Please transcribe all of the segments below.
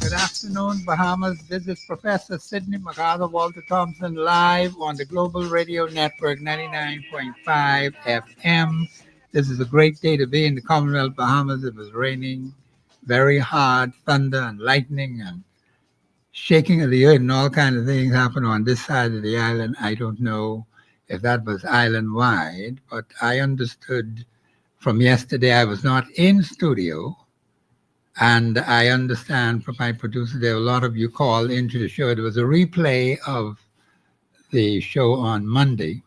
Good afternoon, Bahamas. This is Professor Sidney Walter Thompson live on the Global Radio Network 99.5 FM. This is a great day to be in the Commonwealth Bahamas. It was raining very hard, thunder and lightning and shaking of the earth and all kinds of things happened on this side of the island. I don't know if that was island wide, but I understood from yesterday I was not in studio. And I understand from my producer, there were a lot of you called into the show. There was a replay of the show on Monday.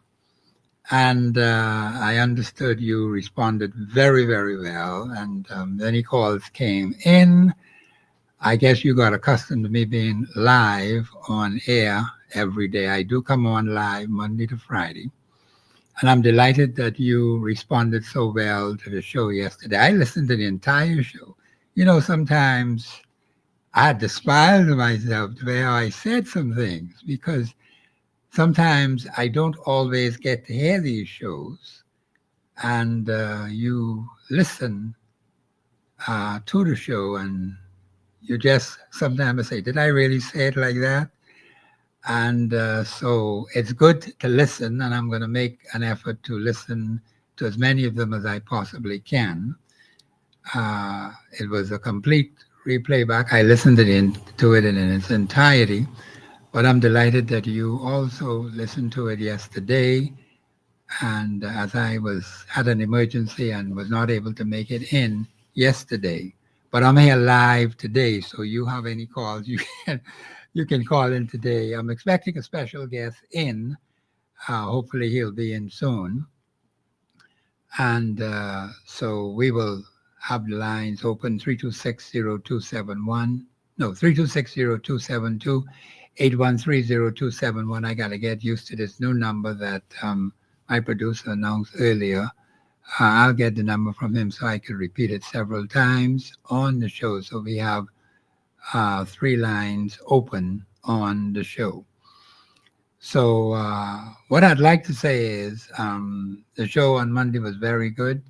And I understood you responded very, very well. And any calls came in. I guess you got accustomed to me being live on air every day. I do come on live Monday to Friday. And I'm delighted that you responded so well to the show yesterday. I listened to the entire show. You know, sometimes I had to smile to myself the way I said some things because sometimes I don't always get to hear these shows, and you listen to the show and you just sometimes say, did I really say it like that? And so it's good to listen, and I'm going to make an effort to listen to as many of them as I possibly can. It was a complete replay back. I listened to it in its entirety, but I'm delighted that you also listened to it yesterday. And as I had an emergency and was not able to make it in yesterday, but I'm here live today. So you have any calls, you can call in today. I'm expecting a special guest in. Hopefully he'll be in soon. And so we will have the lines open 3260271. No, 3260272, 8130271. I got to get used to this new number that my producer announced earlier. I'll get the number from him so I could repeat it several times on the show. So we have 3 lines open on the show. So what I'd like to say is the show on Monday was very good.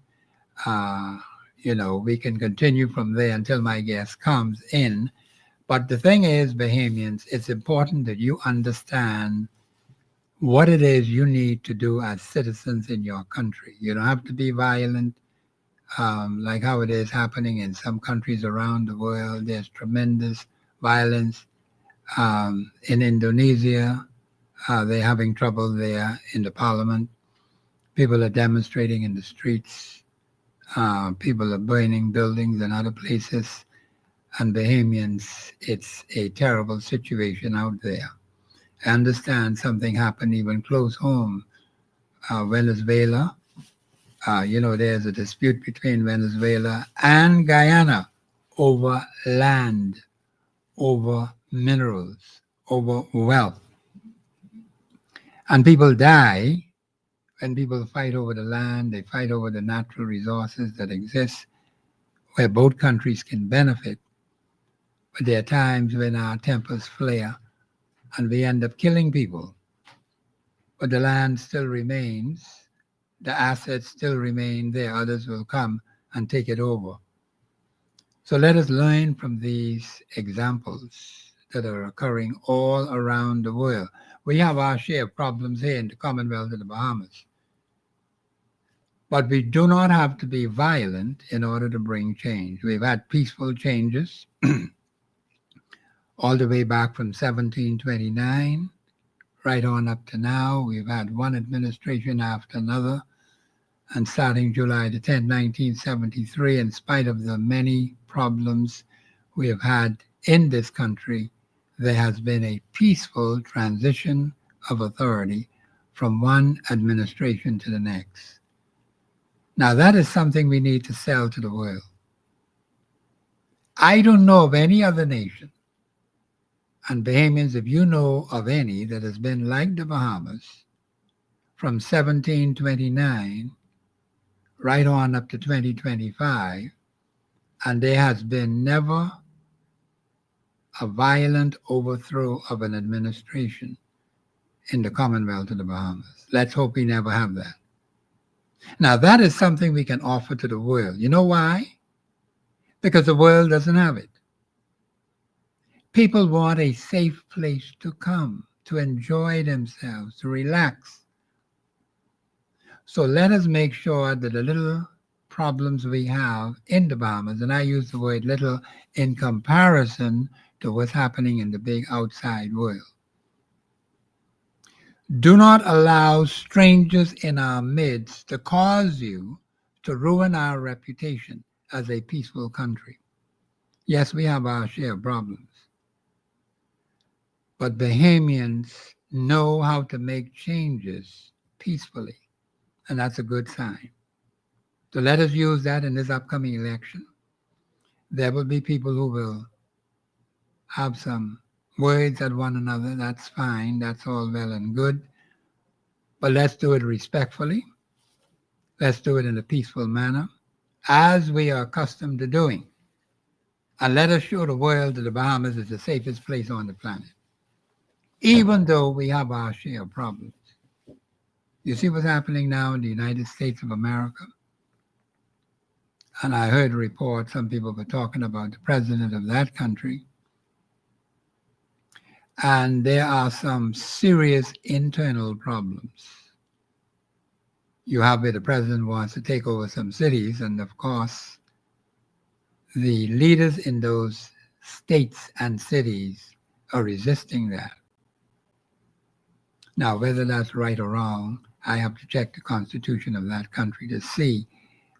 You know, we can continue from there until my guest comes in. But the thing is, Bahamians, it's important that you understand what it is you need to do as citizens in your country. You don't have to be violent, like how it is happening in some countries around the world. There's tremendous violence. In Indonesia, they're having trouble there in the parliament. People are demonstrating in the streets. People are burning buildings and other places. And Bahamians, it's a terrible situation out there. I understand something happened even close home. Venezuela, you know, there's a dispute between Venezuela and Guyana over land, over minerals, over wealth. And people die. When people fight over the land, they fight over the natural resources that exist where both countries can benefit. But there are times when our tempers flare and we end up killing people. But the land still remains, the assets still remain there. Others will come and take it over. So let us learn from these examples that are occurring all around the world. We have our share of problems here in the Commonwealth of the Bahamas. But we do not have to be violent in order to bring change. We've had peaceful changes all the way back from 1729, right on up to now. We've had one administration after another. And starting July the 10th, 1973, in spite of the many problems we have had in this country, there has been a peaceful transition of authority from one administration to the next. Now, that is something we need to sell to the world. I don't know of any other nation, and Bahamians, if you know of any that has been like the Bahamas from 1729 right on up to 2025, and there has been never a violent overthrow of an administration in the Commonwealth of the Bahamas. Let's hope we never have that. Now, that is something we can offer to the world. You know why? Because the world doesn't have it. People want a safe place to come, to enjoy themselves, to relax. So let us make sure that the little problems we have in the Bahamas, and I use the word little in comparison to what's happening in the big outside world. Do not allow strangers in our midst to cause you to ruin our reputation as a peaceful country. Yes, we have our share of problems, but Bahamians know how to make changes peacefully, and that's a good sign. So let us use that in this upcoming election. There will be people who will have some words at one another. That's fine. That's all well and good. But let's do it respectfully. Let's do it in a peaceful manner, as we are accustomed to doing. And let us show the world that the Bahamas is the safest place on the planet, even though we have our share of problems. You see what's happening now in the United States of America? And I heard a report, some people were talking about the president of that country. And there are some serious internal problems. You have where the president wants to take over some cities, and of course, the leaders in those states and cities are resisting that. Now, whether that's right or wrong, I have to check the constitution of that country to see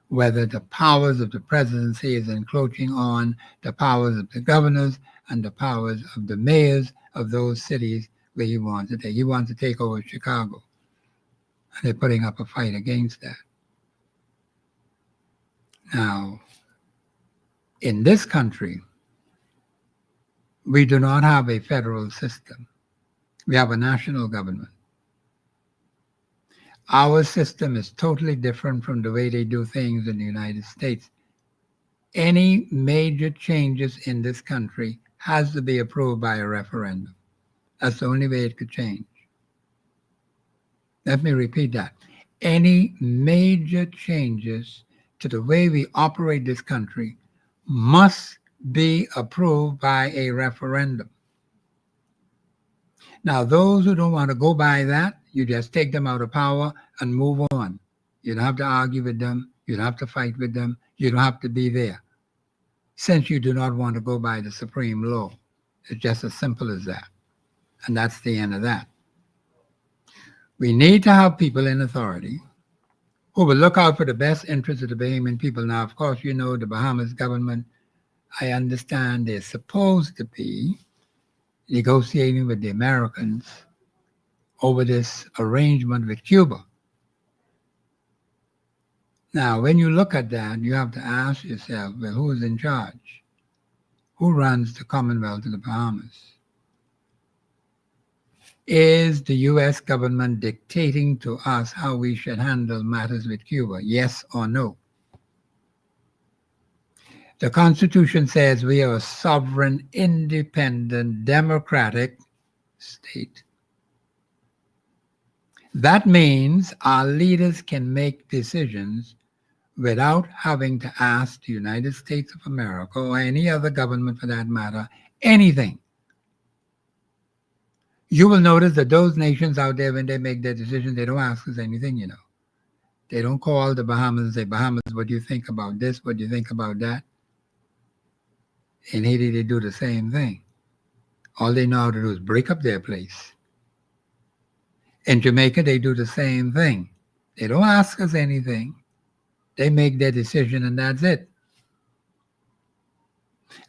whether the powers of the presidency is encroaching on the powers of the governors and the powers of the mayors of those cities where he wants to take. He wants to take over Chicago. And they're putting up a fight against that. Now, in this country, we do not have a federal system. We have a national government. Our system is totally different from the way they do things in the United States. Any major changes in this country has to be approved by a referendum. That's the only way it could change. Let me repeat that. Any major changes to the way we operate this country must be approved by a referendum. Now, those who don't want to go by that, you just take them out of power and move on. You don't have to argue with them. You don't have to fight with them. You don't have to be there, since you do not want to go by the supreme law. It's just as simple as that. And that's the end of that. We need to have people in authority who will look out for the best interests of the Bahamian people. Now, of course, you know the Bahamas government, I understand they're supposed to be negotiating with the Americans over this arrangement with Cuba. Now, when you look at that, you have to ask yourself, well, who is in charge? Who runs the Commonwealth of the Bahamas? Is the U.S. government dictating to us how we should handle matters with Cuba? Yes or no? The Constitution says we are a sovereign, independent, democratic state. That means our leaders can make decisions without having to ask the United States of America or any other government for that matter, anything. You will notice that those nations out there, when they make their decisions, they don't ask us anything, you know. They don't call the Bahamas and say, Bahamas, what do you think about this? What do you think about that? In Haiti, they do the same thing. All they know how to do is break up their place. In Jamaica, they do the same thing. They don't ask us anything. They make their decision and that's it.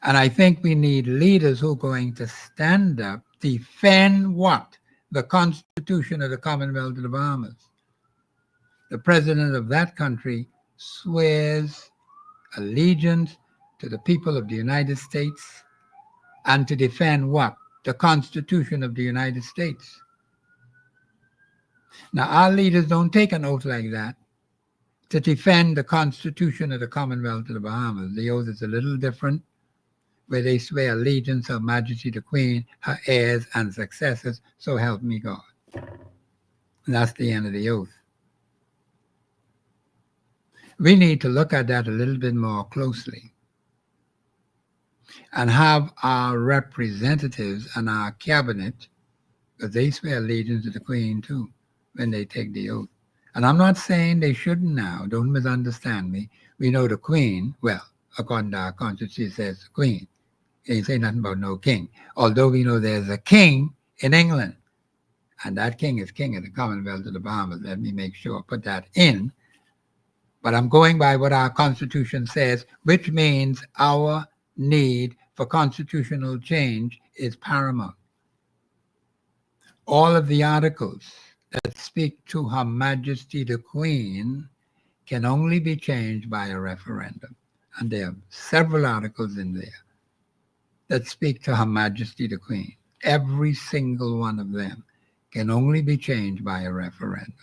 And I think we need leaders who are going to stand up, defend what? The Constitution of the Commonwealth of the Bahamas. The president of that country swears allegiance to the people of the United States and to defend what? The Constitution of the United States. Now, our leaders don't take an oath like that to defend the Constitution of the Commonwealth of the Bahamas. The oath is a little different, where they swear allegiance to Her Majesty the Queen, her heirs and successors, so help me God. And that's the end of the oath. We need to look at that a little bit more closely. and have our representatives and our cabinet, because they swear allegiance to the Queen too when they take the oath. And I'm not saying they shouldn't now. Don't misunderstand me. We know the Queen, well, according to our constitution, says the Queen. It ain't say nothing about no king. Although we know there's a king in England, and that king is king of the Commonwealth of the Bahamas. Let me make sure I put that in. But I'm going by what our constitution says, which means our need for constitutional change is paramount. All of the articles that speak to Her Majesty the Queen can only be changed by a referendum. And there are several articles in there that speak to Her Majesty the Queen. Every single one of them can only be changed by a referendum.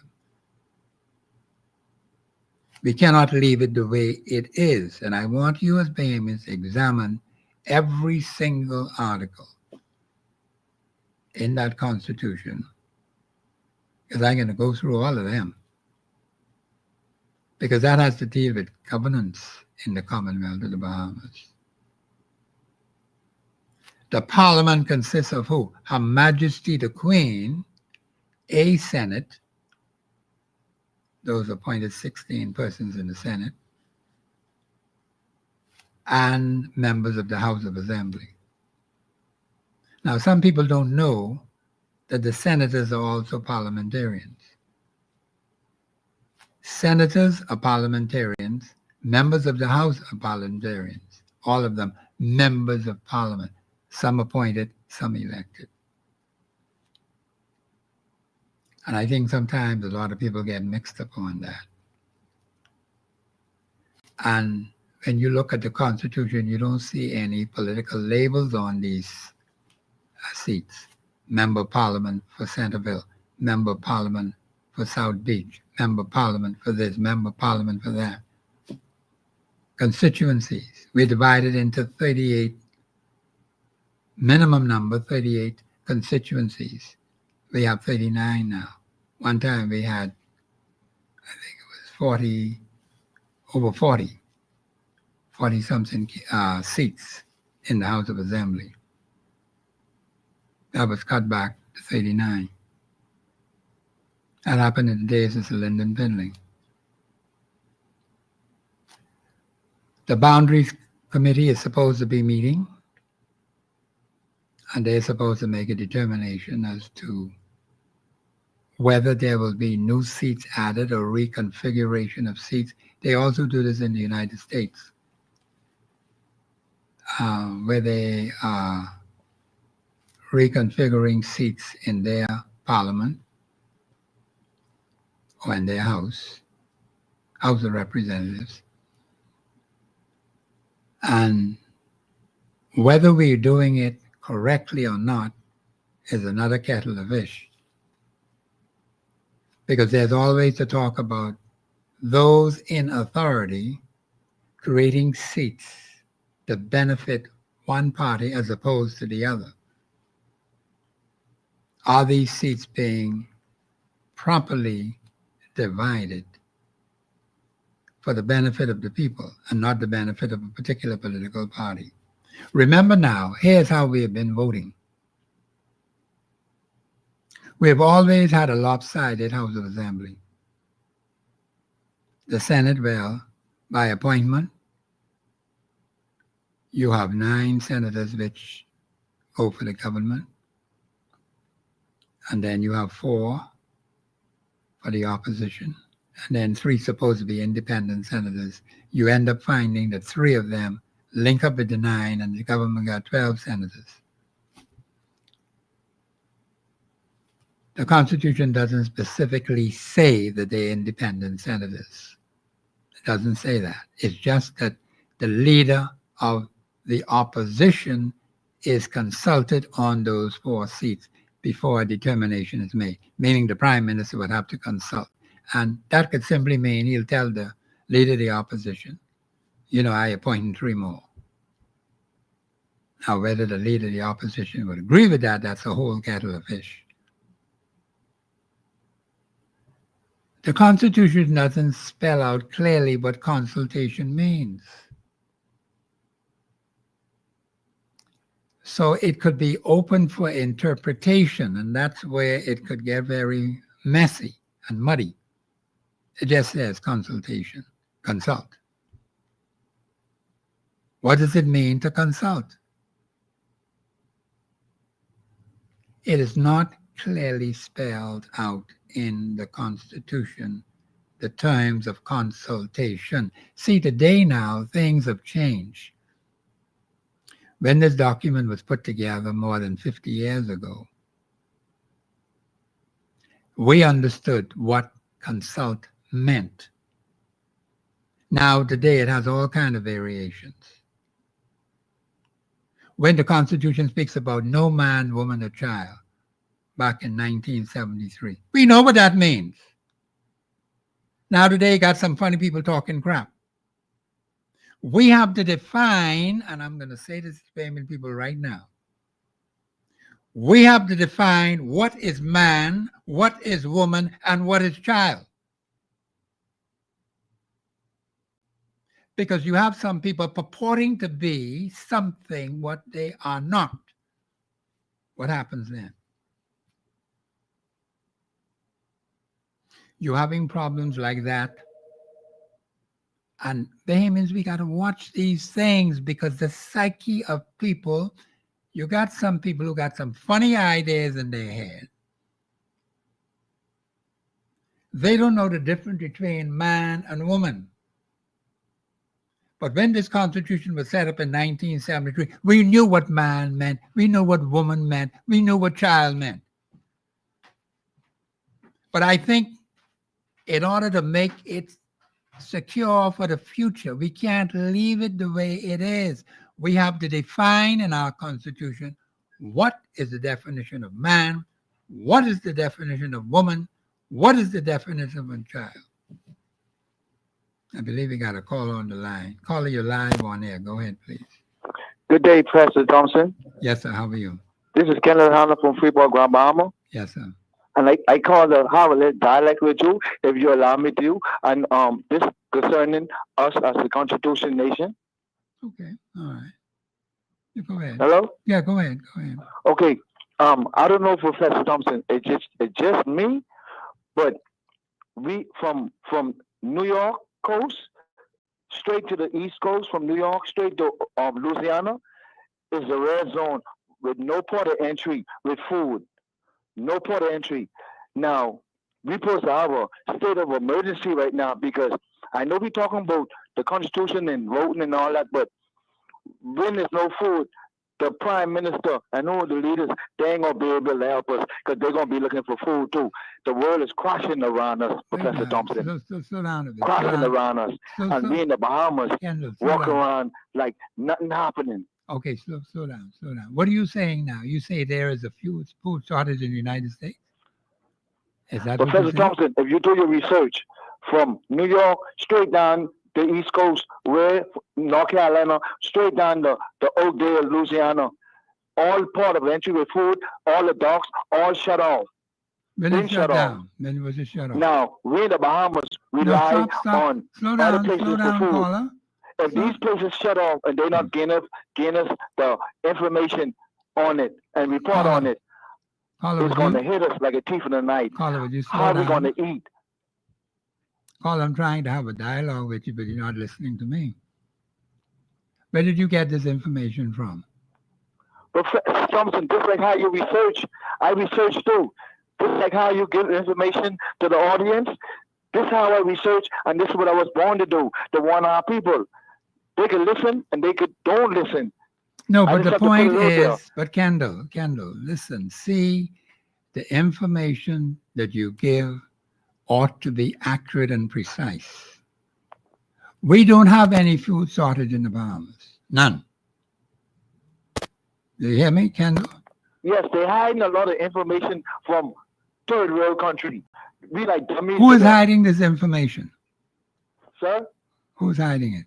We cannot leave it the way it is. And I want you as Bahamians to examine every single article in that Constitution, because I'm going to go through all of them, because that has to deal with governance in the Commonwealth of the Bahamas. The Parliament consists of who? Her Majesty the Queen, a Senate, those appointed 16 persons in the Senate, and members of the House of Assembly. Now, some people don't know that the senators are also parliamentarians. Senators are parliamentarians, members of the House are parliamentarians, all of them members of Parliament, some appointed, some elected. And I think sometimes a lot of people get mixed up on that. And when you look at the Constitution, you don't see any political labels on these seats. Member of Parliament for Centerville, Member of Parliament for South Beach, Member of Parliament for this, Member of Parliament for that. Constituencies, we're divided into 38, minimum number, 38 constituencies. We have 39 now. One time we had, I think it was 40, over 40-something seats in the House of Assembly. That was cut back to 39. That happened in the days of Lyndon Finley. The Boundaries Committee is supposed to be meeting, and they're supposed to make a determination as to whether there will be new seats added or reconfiguration of seats. They also do this in the United States, where they are reconfiguring seats in their parliament or in their House of Representatives. And whether we're doing it correctly or not is another kettle of fish. Because there's always the talk about those in authority creating seats to benefit one party as opposed to the other. Are these seats being properly divided for the benefit of the people and not the benefit of a particular political party? Remember now, here's how we have been voting. We have always had a lopsided House of Assembly. The Senate, well, by appointment, you have 9 senators which go for the government, and then you have 4 for the opposition, and then 3 supposed to be independent senators. You end up finding that 3 of them link up with the 9, and the government got 12 senators. The Constitution doesn't specifically say that they're independent senators. It doesn't say that. It's just that the leader of the opposition is consulted on those 4 seats before a determination is made, meaning the Prime Minister would have to consult. And that could simply mean he'll tell the leader of the opposition, I appoint 3 more. Now, whether the leader of the opposition would agree with that, that's a whole kettle of fish. The Constitution doesn't spell out clearly what consultation means. So it could be open for interpretation, and that's where it could get very messy and muddy. It just says consultation, consult. What does it mean to consult? It is not clearly spelled out in the Constitution, the terms of consultation. See, today now, things have changed. When this document was put together more than 50 years ago, we understood what consult meant. Now, today, it has all kinds of variations. When the Constitution speaks about no man, woman, or child, back in 1973, we know what that means. Now, today, you got some funny people talking crap. We have to define, and I'm going to say this to family people right now. We have to define what is man, what is woman, and what is child. Because you have some people purporting to be something what they are not. What happens then? You're having problems like that. And Bahamians, we got to watch these things because the psyche of people, you got some people who got some funny ideas in their head. They don't know the difference between man and woman. But when this Constitution was set up in 1973, we knew what man meant. We knew what woman meant. We knew what child meant. But I think in order to make it secure for the future, we can't leave it the way it is. We have to define in our Constitution what is the definition of man, what is the definition of woman, what is the definition of a child. I believe we got a call on the line. Caller, you're live on air. Go ahead, please. Good day, Professor Thompson. Yes, sir. How are you? This is Kenneth Hanna from Freeport, Grand Bahama. Yes, sir. And I call the Howard dialect with you, if you allow me to, and this concerning us as a Constitution nation. Okay, all right. You go ahead. Hello? Yeah, go ahead. Go ahead. Okay. I don't know, Professor Thompson. It's just me, but we from New York coast straight to the East Coast, from New York straight to Louisiana, is a red zone with no port of entry with food. No port of entry. Now, we're supposed to have a state of emergency right now because I know we're talking about the Constitution and voting and all that, but when there's no food, the Prime Minister and all the leaders, they ain't going to be able to help us because they're going to be looking for food too. The world is crashing around us, Professor Thompson. Slow down a bit. Crashing around us. And we in the Bahamas, walk around like nothing happening. Okay, slow down. What are you saying now? You say there is a food shortage in the United States? Is that Professor Thompson, if you do your research from New York straight down the East Coast, where North Carolina, straight down the Oakdale, Louisiana, all part of entry with food, all the docks, all shut off. When it shut down? When was it shut off? Now, we in the Bahamas rely on other places for food. Caller. If these places shut off and they're not getting us the information on it and report on it, it's going to hit us like a thief in the night. Caller, would you slow How down? are we going to eat? Caller, I'm trying to have a dialogue with you, but you're not listening to me. Where did you get this information from? Professor Thompson, just like how you research, I research too. Just like how you give information to the audience, this is how I research, and this is what I was born to do, to warn our people. They could listen, and they could don't listen. No, but the point is, but Kendall, listen, see, the information that you give ought to be accurate and precise. We don't have any food shortage in the Bahamas. None. Do you hear me, Kendall? Yes, they're hiding a lot of information from third world country. We like dummies. Who is hiding this information? Sir? Who's hiding it?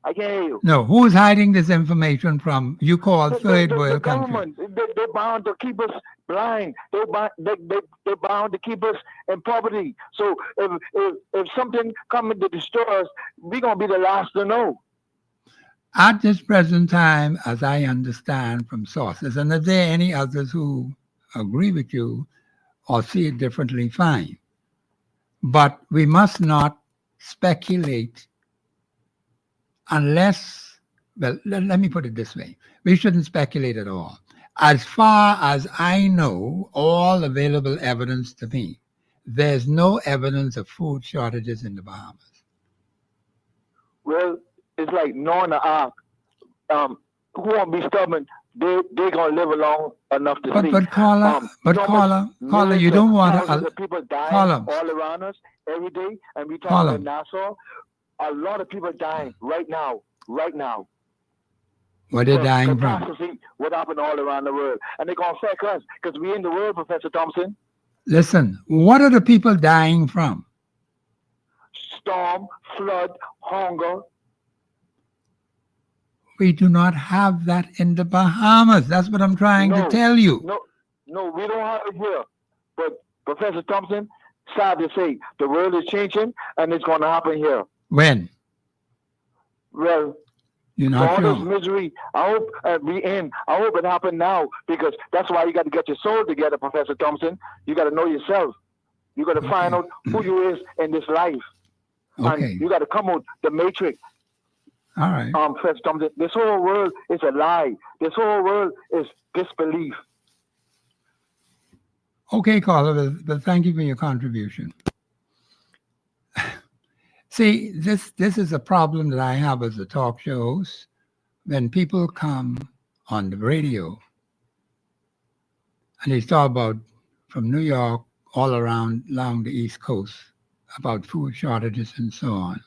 I can't hear you. No, who's hiding this information from you call third world country? They're bound to keep us blind. They're bound to keep us in poverty. So if something coming to destroy us, we're going to be the last to know. At this present time, as I understand from sources, and if there are any others who agree with you or see it differently, fine. But we must not speculate unless, well, let me put it this way. We shouldn't speculate at all. As far as I know, all available evidence to me, there's no evidence of food shortages in the Bahamas. Well, it's like knowing the ark. Um, who won't be stubborn? They gonna live along enough to But see. but caller, You but know how much caller, you millions of don't want thousands to of people dying caller, all around us every day, and we talking caller. about Nassau. A lot of people dying right now What they're from dying from? catastrophe. What happened all around the world, and they're gonna affect us because we in the world, Professor Thompson. Listen, what are the people dying from? Storm, flood, hunger. We do not have that in the Bahamas. That's what I'm trying to No, tell you. no, no, we don't have it here. But Professor Thompson, sad to say, the world is changing and it's going to happen here. When? Well, You're for not all this sure. misery, I hope we end. I hope it happen now because that's why you got to get your soul together, Professor Thompson. You got to know yourself. You got to find Okay. out who you is in this life, and Okay. you got to come out the matrix. All right. Professor Thompson, this whole world is a lie. This whole world is disbelief. Okay, caller, but thank you for your contribution. See, this is a problem that I have as a talk show host. When people come on the radio and they talk about from New York all around along the East Coast about food shortages and so on.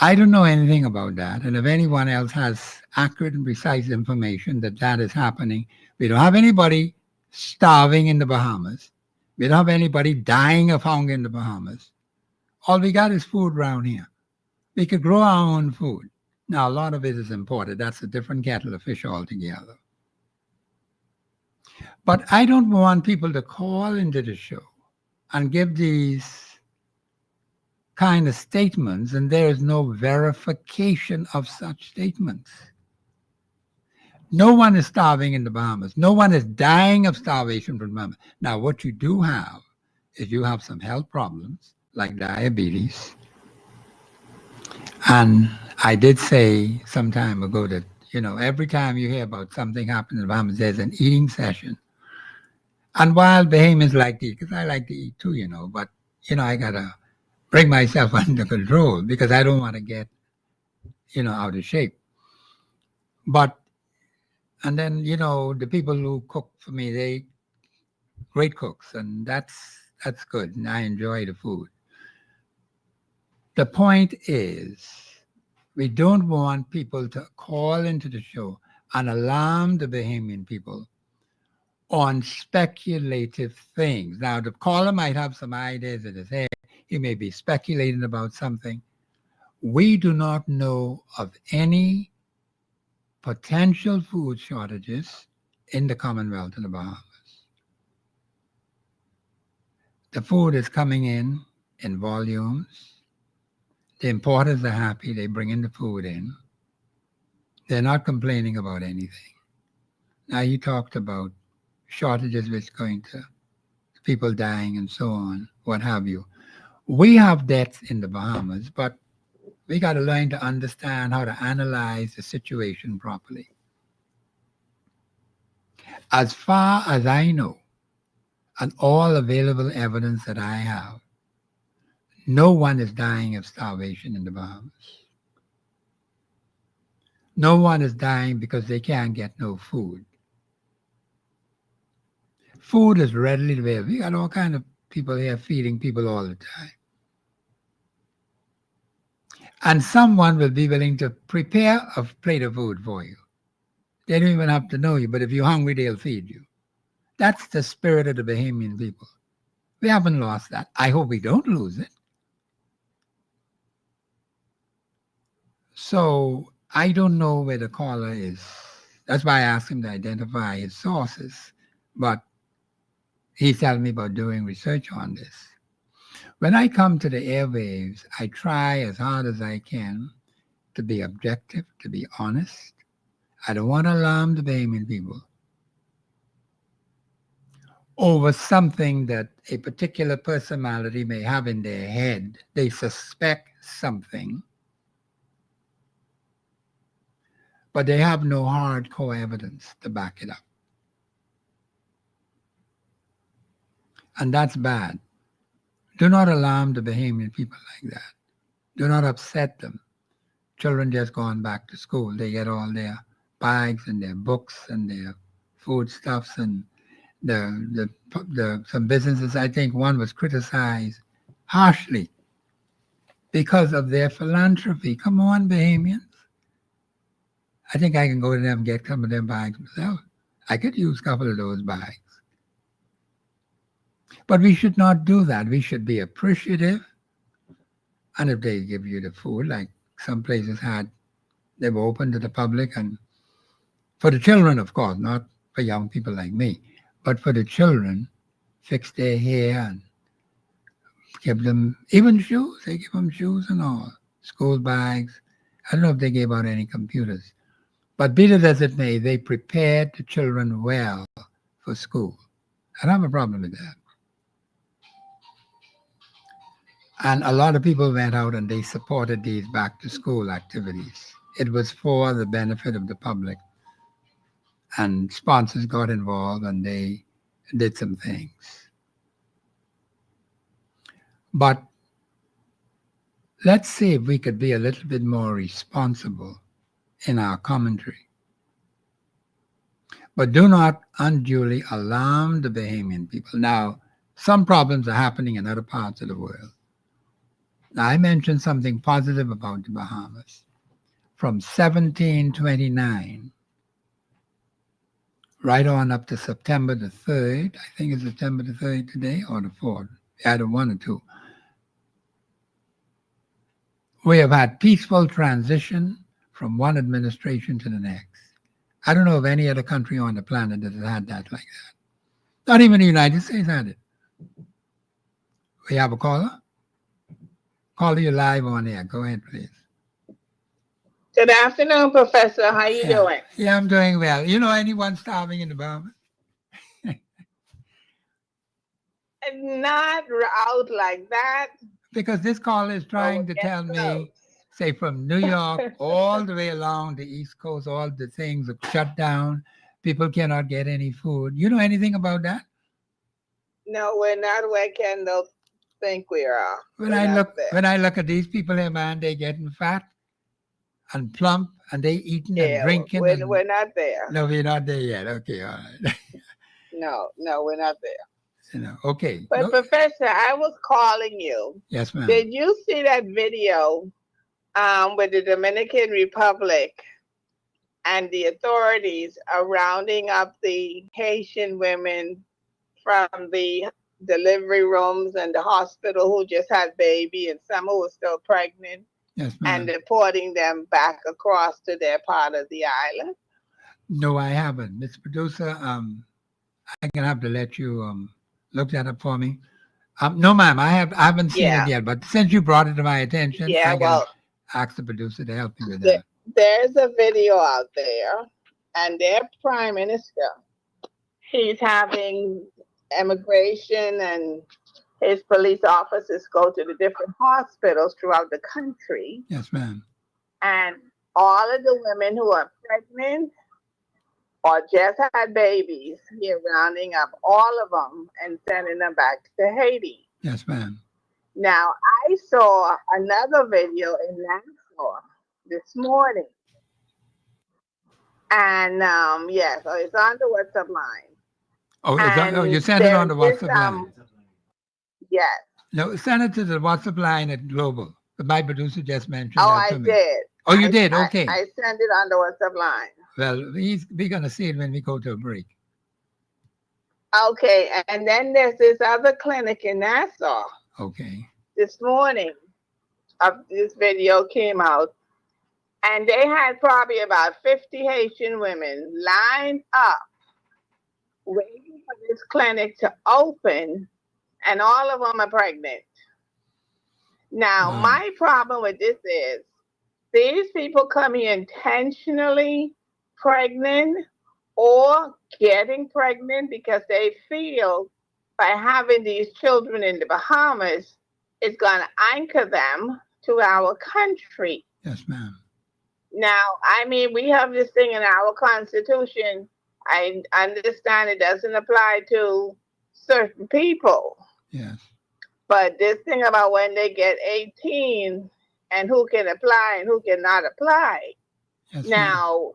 I don't know anything about that. And if anyone else has accurate and precise information that that is happening, we don't have anybody starving in the Bahamas. We don't have anybody dying of hunger in the Bahamas. All we got is food around here. We could grow our own food. Now, a lot of it is imported. That's a different kettle of fish altogether. But I don't want people to call into the show and give these kind of statements, and there is no verification of such statements. No one is starving in the Bahamas. No one is dying of starvation from the Bahamas. Now, what you do have is you have some health problems like diabetes. And I did say some time ago that, every time you hear about something happening in the Bahamas, there's an eating session. And while Bahamians like to eat, because I like to eat too, but, I got to bring myself under control because I don't want to get, out of shape. But, and then, the people who cook for me, they great cooks, and that's good. And I enjoy the food. The point is, we don't want people to call into the show and alarm the Bahamian people on speculative things. Now, the caller might have some ideas in his head. He may be speculating about something. We do not know of any potential food shortages in the Commonwealth of the Bahamas. The food is coming in volumes. The importers are happy. They bring in the food in. They're not complaining about anything. Now, you talked about shortages which going to people dying and so on, what have you. We have deaths in the Bahamas, but we got to learn to understand how to analyze the situation properly. As far as I know, and all available evidence that I have, no one is dying of starvation in the Bahamas. No one is dying because they can't get no food. Food is readily available. You got all kind of people here feeding people all the time. And someone will be willing to prepare a plate of food for you. They don't even have to know you, but if you're hungry, they'll feed you. That's the spirit of the Bahamian people. We haven't lost that. I hope we don't lose it. So I don't know where the caller is. That's why I asked him to identify his sources. But he's telling me about doing research on this. When I come to the airwaves, I try as hard as I can to be objective, to be honest. I don't want to alarm the Bahamian people over something that a particular personality may have in their head. They suspect something, but they have no hardcore evidence to back it up. And that's bad. Do not alarm the Bahamian people like that. Do not upset them. Children just gone back to school. They get all their bags and their books and their foodstuffs and some businesses. I think one was criticized harshly because of their philanthropy. Come on, Bahamians. I think I can go to them and get some of them bags myself. I could use a couple of those bags. But we should not do that. We should be appreciative. And if they give you the food, like some places had, they were open to the public and for the children, of course, not for young people like me, but for the children, fix their hair and give them even shoes. They give them shoes and all, school bags. I don't know if they gave out any computers. But be it as it may, they prepared the children well for school. I don't have a problem with that. And a lot of people went out and they supported these back to school activities. It was for the benefit of the public. And sponsors got involved and they did some things. But let's see if we could be a little bit more responsible in our commentary. But do not unduly alarm the Bahamian people. Now, some problems are happening in other parts of the world. Now, I mentioned something positive about the Bahamas. From 1729, right on up to September the 3rd, I think it's September the 3rd today, or the 4th, either one or two, we have had peaceful transition from one administration to the next. I don't know of any other country on the planet that has had that like that. Not even the United States had it. We have a caller? Caller, you live on air. Go ahead, please. Good afternoon, Professor. How you doing? Yeah, I'm doing well. You know anyone starving in the Bahamas? Not out like that. Because this caller is trying to tell me, say from New York all the way along the East Coast, all the things are shut down. People cannot get any food. You know anything about that? No, we're not where Kendall think we are. When I look at these people here, man, they getting fat and plump and they eating and drinking. We're not there. No, we're not there yet. Okay, all right. No, we're not there. You know, okay. But no. Professor, I was calling you. Yes, ma'am. Did you see that video with the Dominican Republic and the authorities are rounding up the Haitian women from the delivery rooms and the hospital who just had baby and some who were still pregnant? Yes, ma'am. And deporting them back across to their part of the island? No, I haven't. Mr. Producer, I'm going to have to let you look that up for me. No, ma'am, I haven't seen it yet, but since you brought it to my attention, I can ask the producer to help you with that. There's a video out there, and their prime minister, he's having immigration and his police officers go to the different hospitals throughout the country. Yes, ma'am. And all of the women who are pregnant or just had babies, you're rounding up all of them and sending them back to Haiti. Yes, ma'am. Now, I saw another video in Nassau this morning. And yes, it's on the WhatsApp line. Oh, you sent it on the WhatsApp line? Yes. No, send it to the WhatsApp line at Global. My producer just mentioned that to me. Did. Oh, you did? Okay. I sent it on the WhatsApp line. Well, we're going to see it when we go to a break. Okay, and then there's this other clinic in Nassau. Okay. This morning, this video came out, and they had probably about 50 Haitian women lined up waiting for this clinic to open, and all of them are pregnant. Now, my problem with this is These people coming intentionally pregnant or getting pregnant because they feel by having these children in the Bahamas, it's going to anchor them to our country. Yes, ma'am. Now, I mean, we have this thing in our Constitution. I understand it doesn't apply to certain people, Yes. but this thing about when they get 18 and who can apply and who cannot apply. Yes, ma'am. Now,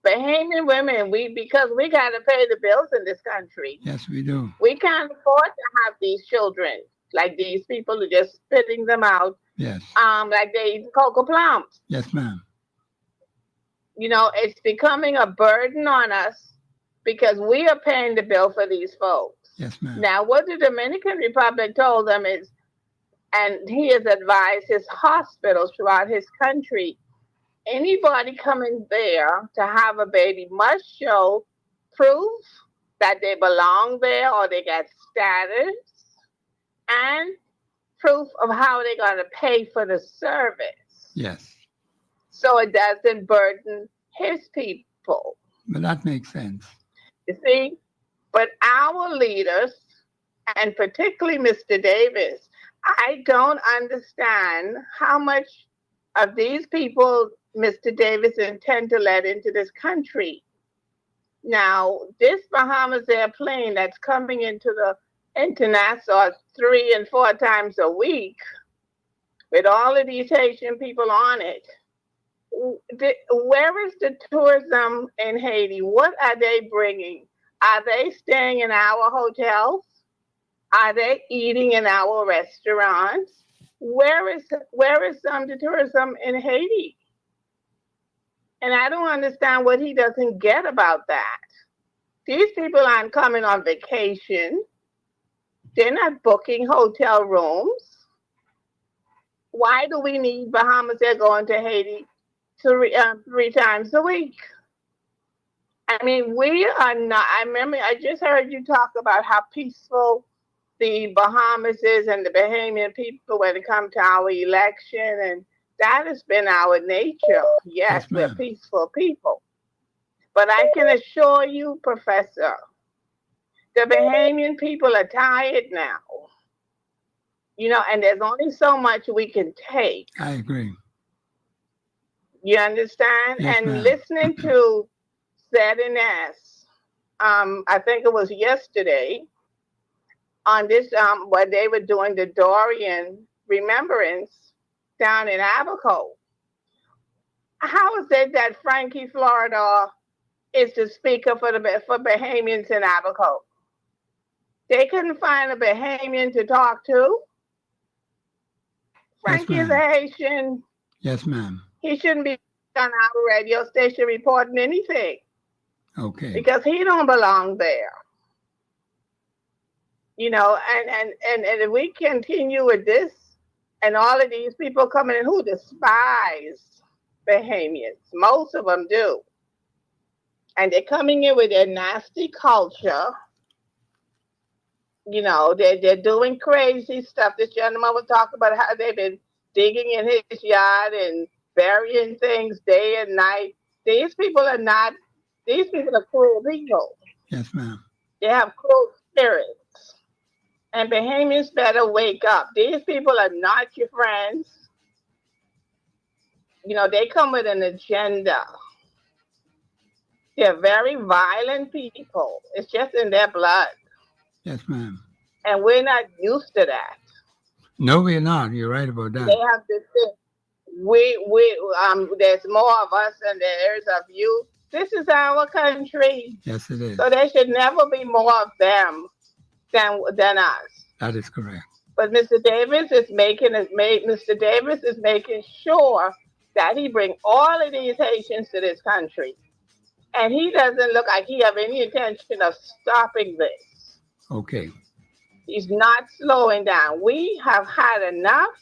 Bahamian women, because we got to pay the bills in this country, Yes, we do. we can't afford to have these children like these people are just spitting them out, Yes. like they eat cocoa plums. Yes, ma'am. It's becoming a burden on us because we are paying the bill for these folks. Yes, ma'am. Now, what the Dominican Republic told them is, and he has advised his hospitals throughout his country, anybody coming there to have a baby must show proof that they belong there or they got status and proof of how they're going to pay for the service. Yes. So it doesn't burden his people. But that makes sense. You see? But our leaders, and particularly Mr. Davis, I don't understand how much of these people Mr. Davis intend to let into this country. Now, this Bahamas airplane that's coming into the international 3 and 4 times a week with all of these Haitian people on it, where is the tourism in Haiti? What are they bringing? Are they staying in our hotels? Are they eating in our restaurants? Where is the tourism in Haiti? And I don't understand what he doesn't get about that. These people aren't coming on vacation. They're not booking hotel rooms. Why do we need Bahamas? They're going to Haiti 3 times a week. I mean, we are not. I remember I just heard you talk about how peaceful the Bahamas is and the Bahamian people when it comes to our election, and that has been our nature. Yes, we're peaceful people. But I can assure you, Professor, the Bahamian people are tired now. And there's only so much we can take. I agree. You understand? Yes, and ma'am. Listening to ZNS, I think it was yesterday, on this, where they were doing the Dorian remembrance down in Abaco. How is it that Frankie Florida is the speaker for Bahamians in Abaco? They couldn't find a Bahamian to talk to. Frankie is a Haitian. Yes, ma'am. He shouldn't be on our radio station reporting anything. Okay. Because he don't belong there. And if we continue with this, and all of these people coming in who despise Bahamians, most of them do, and they're coming in with their nasty culture. They're doing crazy stuff. This gentleman was talking about how they've been digging in his yard and burying things day and night. These people are cruel people. Yes, ma'am. They have cruel spirits. And Bahamians better wake up. These people are not your friends. They come with an agenda. They're very violent people. It's just in their blood. Yes, ma'am. And we're not used to that. No, we're not. You're right about that. They have this thing. There's more of us than there is of you. This is our country. Yes, it is. So there should never be more of them than us. That is correct. But Mr. Davis is making sure that he bring all of these Haitians to this country. And he doesn't look like he have any intention of stopping this. Okay. He's not slowing down. We have had enough,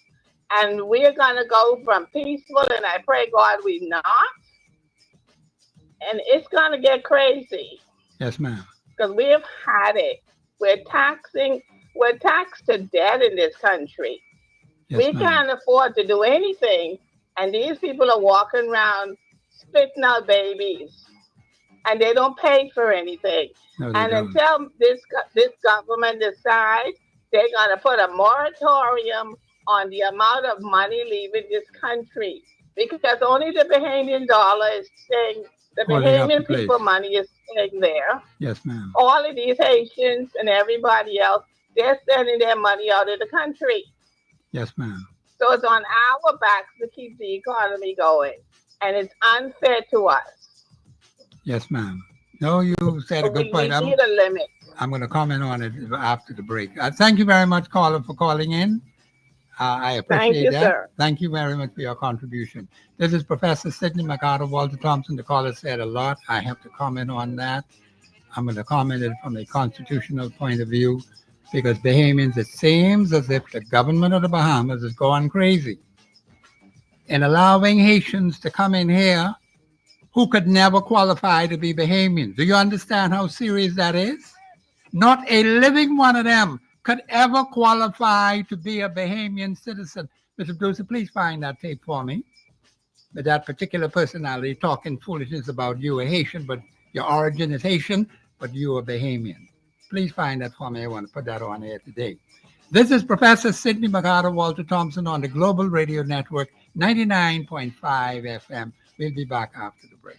and we're going to go from peaceful, and I pray God we not. And it's going to get crazy. Yes, ma'am. Because we have had it. We're taxed to death in this country. Yes, We ma'am. can't afford to do anything. And these people are walking around spitting out babies, and they don't pay for anything. No, they And don't. until this government decides they're going to put a moratorium on the amount of money leaving this country, because only the Bahamian dollar is staying, the Holding up the Bahamian place. people money is staying there. Yes, ma'am. All of these Haitians and everybody else, they're sending their money out of the country. Yes, ma'am. So it's on our backs to keep the economy going. And it's unfair to us. Yes, ma'am. No, you said a good We point. need a limit. I'm going to comment on it after the break. Thank you very much, caller, for calling in. I appreciate you, that. sir. Thank you very much for your contribution. This is Professor Sidney MacArthur Walter Thompson. The caller said a lot. I have to comment on that. I'm going to comment it from a constitutional point of view because Bahamians, it seems as if the government of the Bahamas is going crazy in allowing Haitians to come in here who could never qualify to be Bahamians. Do you understand how serious that is? Not a living one of them could ever qualify to be a Bahamian citizen. Mr. Producer, please find that tape for me. But that particular personality talking foolishness about you a Haitian, but your origin is Haitian, but you are Bahamian. Please find that for me. I want to put that on air today. This is Professor Sidney MacArthur Walter Thompson on the Global Radio Network, 99.5 FM. We'll be back after the break.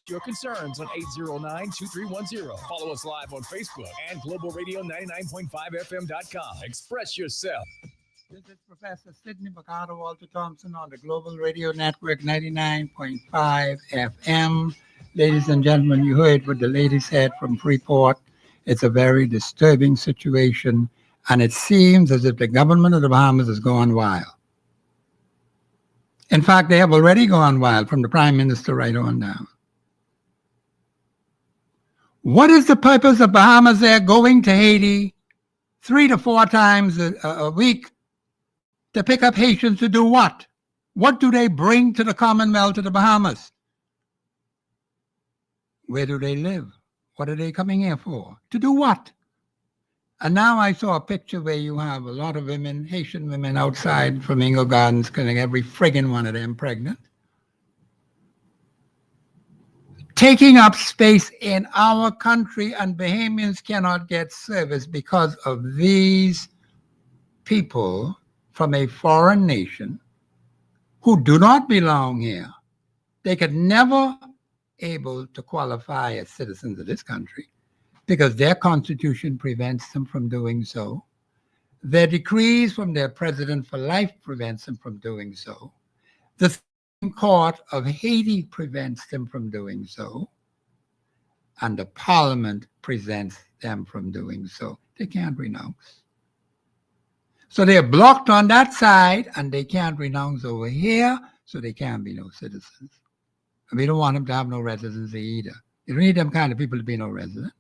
Your concerns on 809-2310. Follow us live on Facebook and globalradio99.5fm.com. Express yourself. This is Professor Sidney MacArthur Walter Thompson on the Global Radio Network, 99.5 FM. Ladies and gentlemen, you heard what the lady said from Freeport. It's a very disturbing situation, and it seems as if the government of the Bahamas is going wild. In fact, they have already gone wild from the prime minister right on down. What is the purpose of Bahamas Air going to Haiti 3 to 4 times a week to pick up Haitians to do what? What do they bring to the Commonwealth of the Bahamas? Where do they live? What are they coming here for? To do what? And now I saw a picture where you have a lot of women, Haitian women outside Flamingo Gardens, getting every friggin' one of them pregnant. Taking up space in our country, and Bahamians cannot get service because of these people from a foreign nation who do not belong here. They could never able to qualify as citizens of this country because their constitution prevents them from doing so. Their decrees from their president for life prevents them from doing so. The Supreme Court of Haiti prevents them from doing so. And the parliament prevents them from doing so. They can't renounce. So they're blocked on that side and they can't renounce over here, so they can't be no citizens. And we don't want them to have no residency either. You don't need them kind of people to be no resident.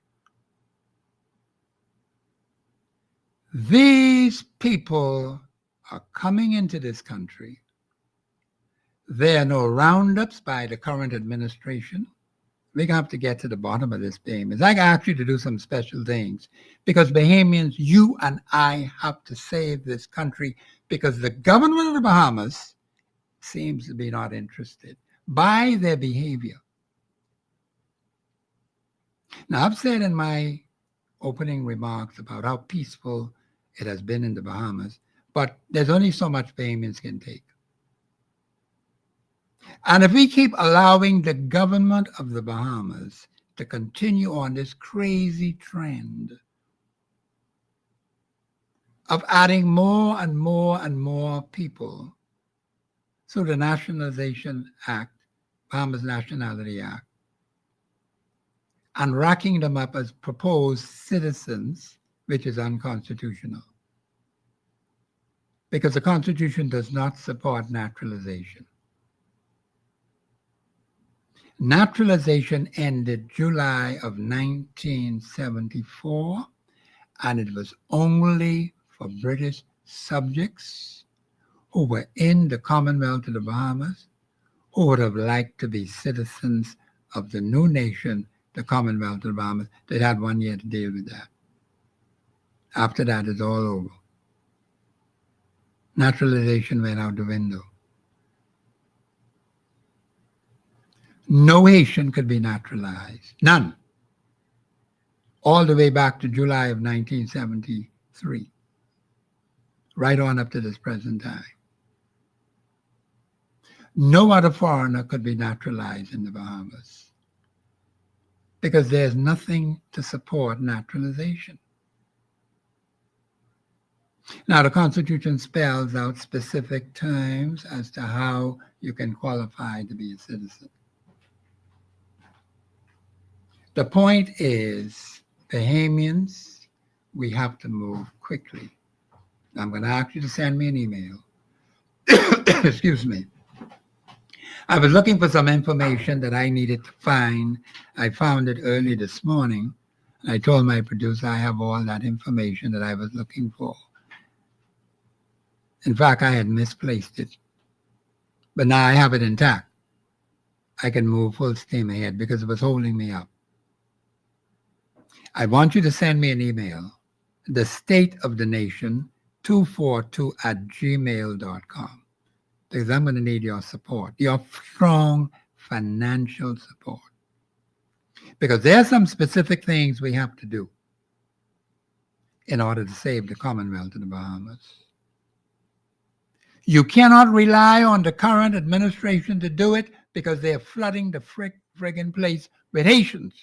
These people are coming into this country. There are no roundups by the current administration. We're going to have to get to the bottom of this, Bahamians. I ask you to do some special things because Bahamians, you and I have to save this country because the government of the Bahamas seems to be not interested by their behavior. Now, I've said in my opening remarks about how peaceful it has been in the Bahamas, but there's only so much Bahamians can take. And if we keep allowing the government of the Bahamas to continue on this crazy trend of adding more and more and more people through the Nationalization Act, Bahamas Nationality Act, and racking them up as proposed citizens, which is unconstitutional. Because the Constitution does not support naturalization. Naturalization ended July of 1974, and it was only for British subjects who were in the Commonwealth of the Bahamas, who would have liked to be citizens of the new nation, the Commonwealth of the Bahamas. They had 1 year to deal with that. After that, it's all over. Naturalization went out the window. No Haitian could be naturalized. None. All the way back to July of 1973. Right on up to this present time. No other foreigner could be naturalized in the Bahamas because there's nothing to support naturalization. Now, the Constitution spells out specific terms as to how you can qualify to be a citizen. The point is, Bahamians, we have to move quickly. I'm going to ask you to send me an email. Excuse me. I was looking for some information that I needed to find. I found it early this morning. I told my producer I have all that information that I was looking for. In fact, I had misplaced it. But now I have it intact. I can move full steam ahead because it was holding me up. I want you to send me an email, the state of the nation 242@gmail.com, because I'm going to need your support, your strong financial support. Because there are some specific things we have to do in order to save the Commonwealth of the Bahamas. You cannot rely on the current administration to do it because they're flooding the friggin' place with Haitians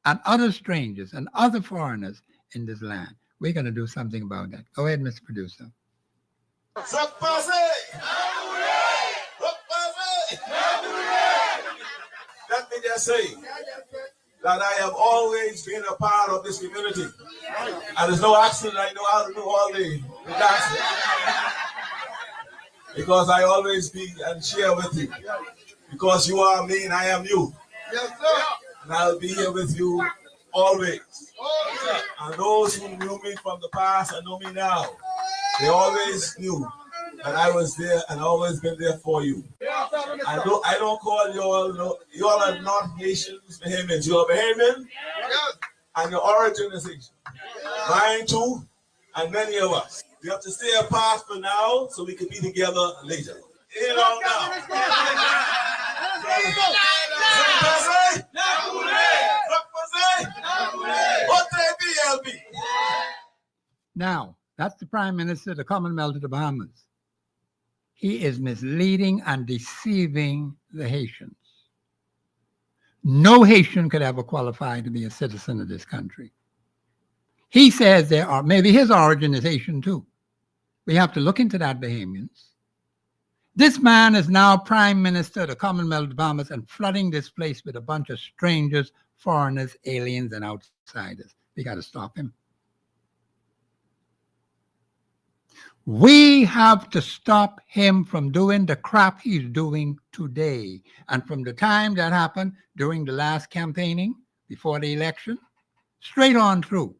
and other strangers and other foreigners in this land. We're going to do something about that. Go ahead, Mr. Producer. Let me just say that I have always been a part of this community. And there's no accident I know how to do all the dances. because I always be and share with you. Because you are me and I am you. Yes, sir. And I'll be here with you always. And those who knew me from the past and know me now, they always knew that I was there and always been there for you. I don't call you all, no, you all are not Haitians, Bahamians. You are Bahamian, and your origin is Haitian. Mine too, and many of us. We have to stay apart for now so we can be together later. You know now. Now, that's the Prime Minister of the Commonwealth of the Bahamas. He is misleading and deceiving the Haitians. No Haitian could ever qualify to be a citizen of this country. He says there are, maybe his origin is Haitian too. We have to look into that, Bahamians. This man is now Prime Minister of the Commonwealth of the Bahamas and flooding this place with a bunch of strangers, foreigners, aliens, and outsiders. We got to stop him. We have to stop him from doing the crap he's doing today. And from the time that happened during the last campaigning, before the election, straight on through.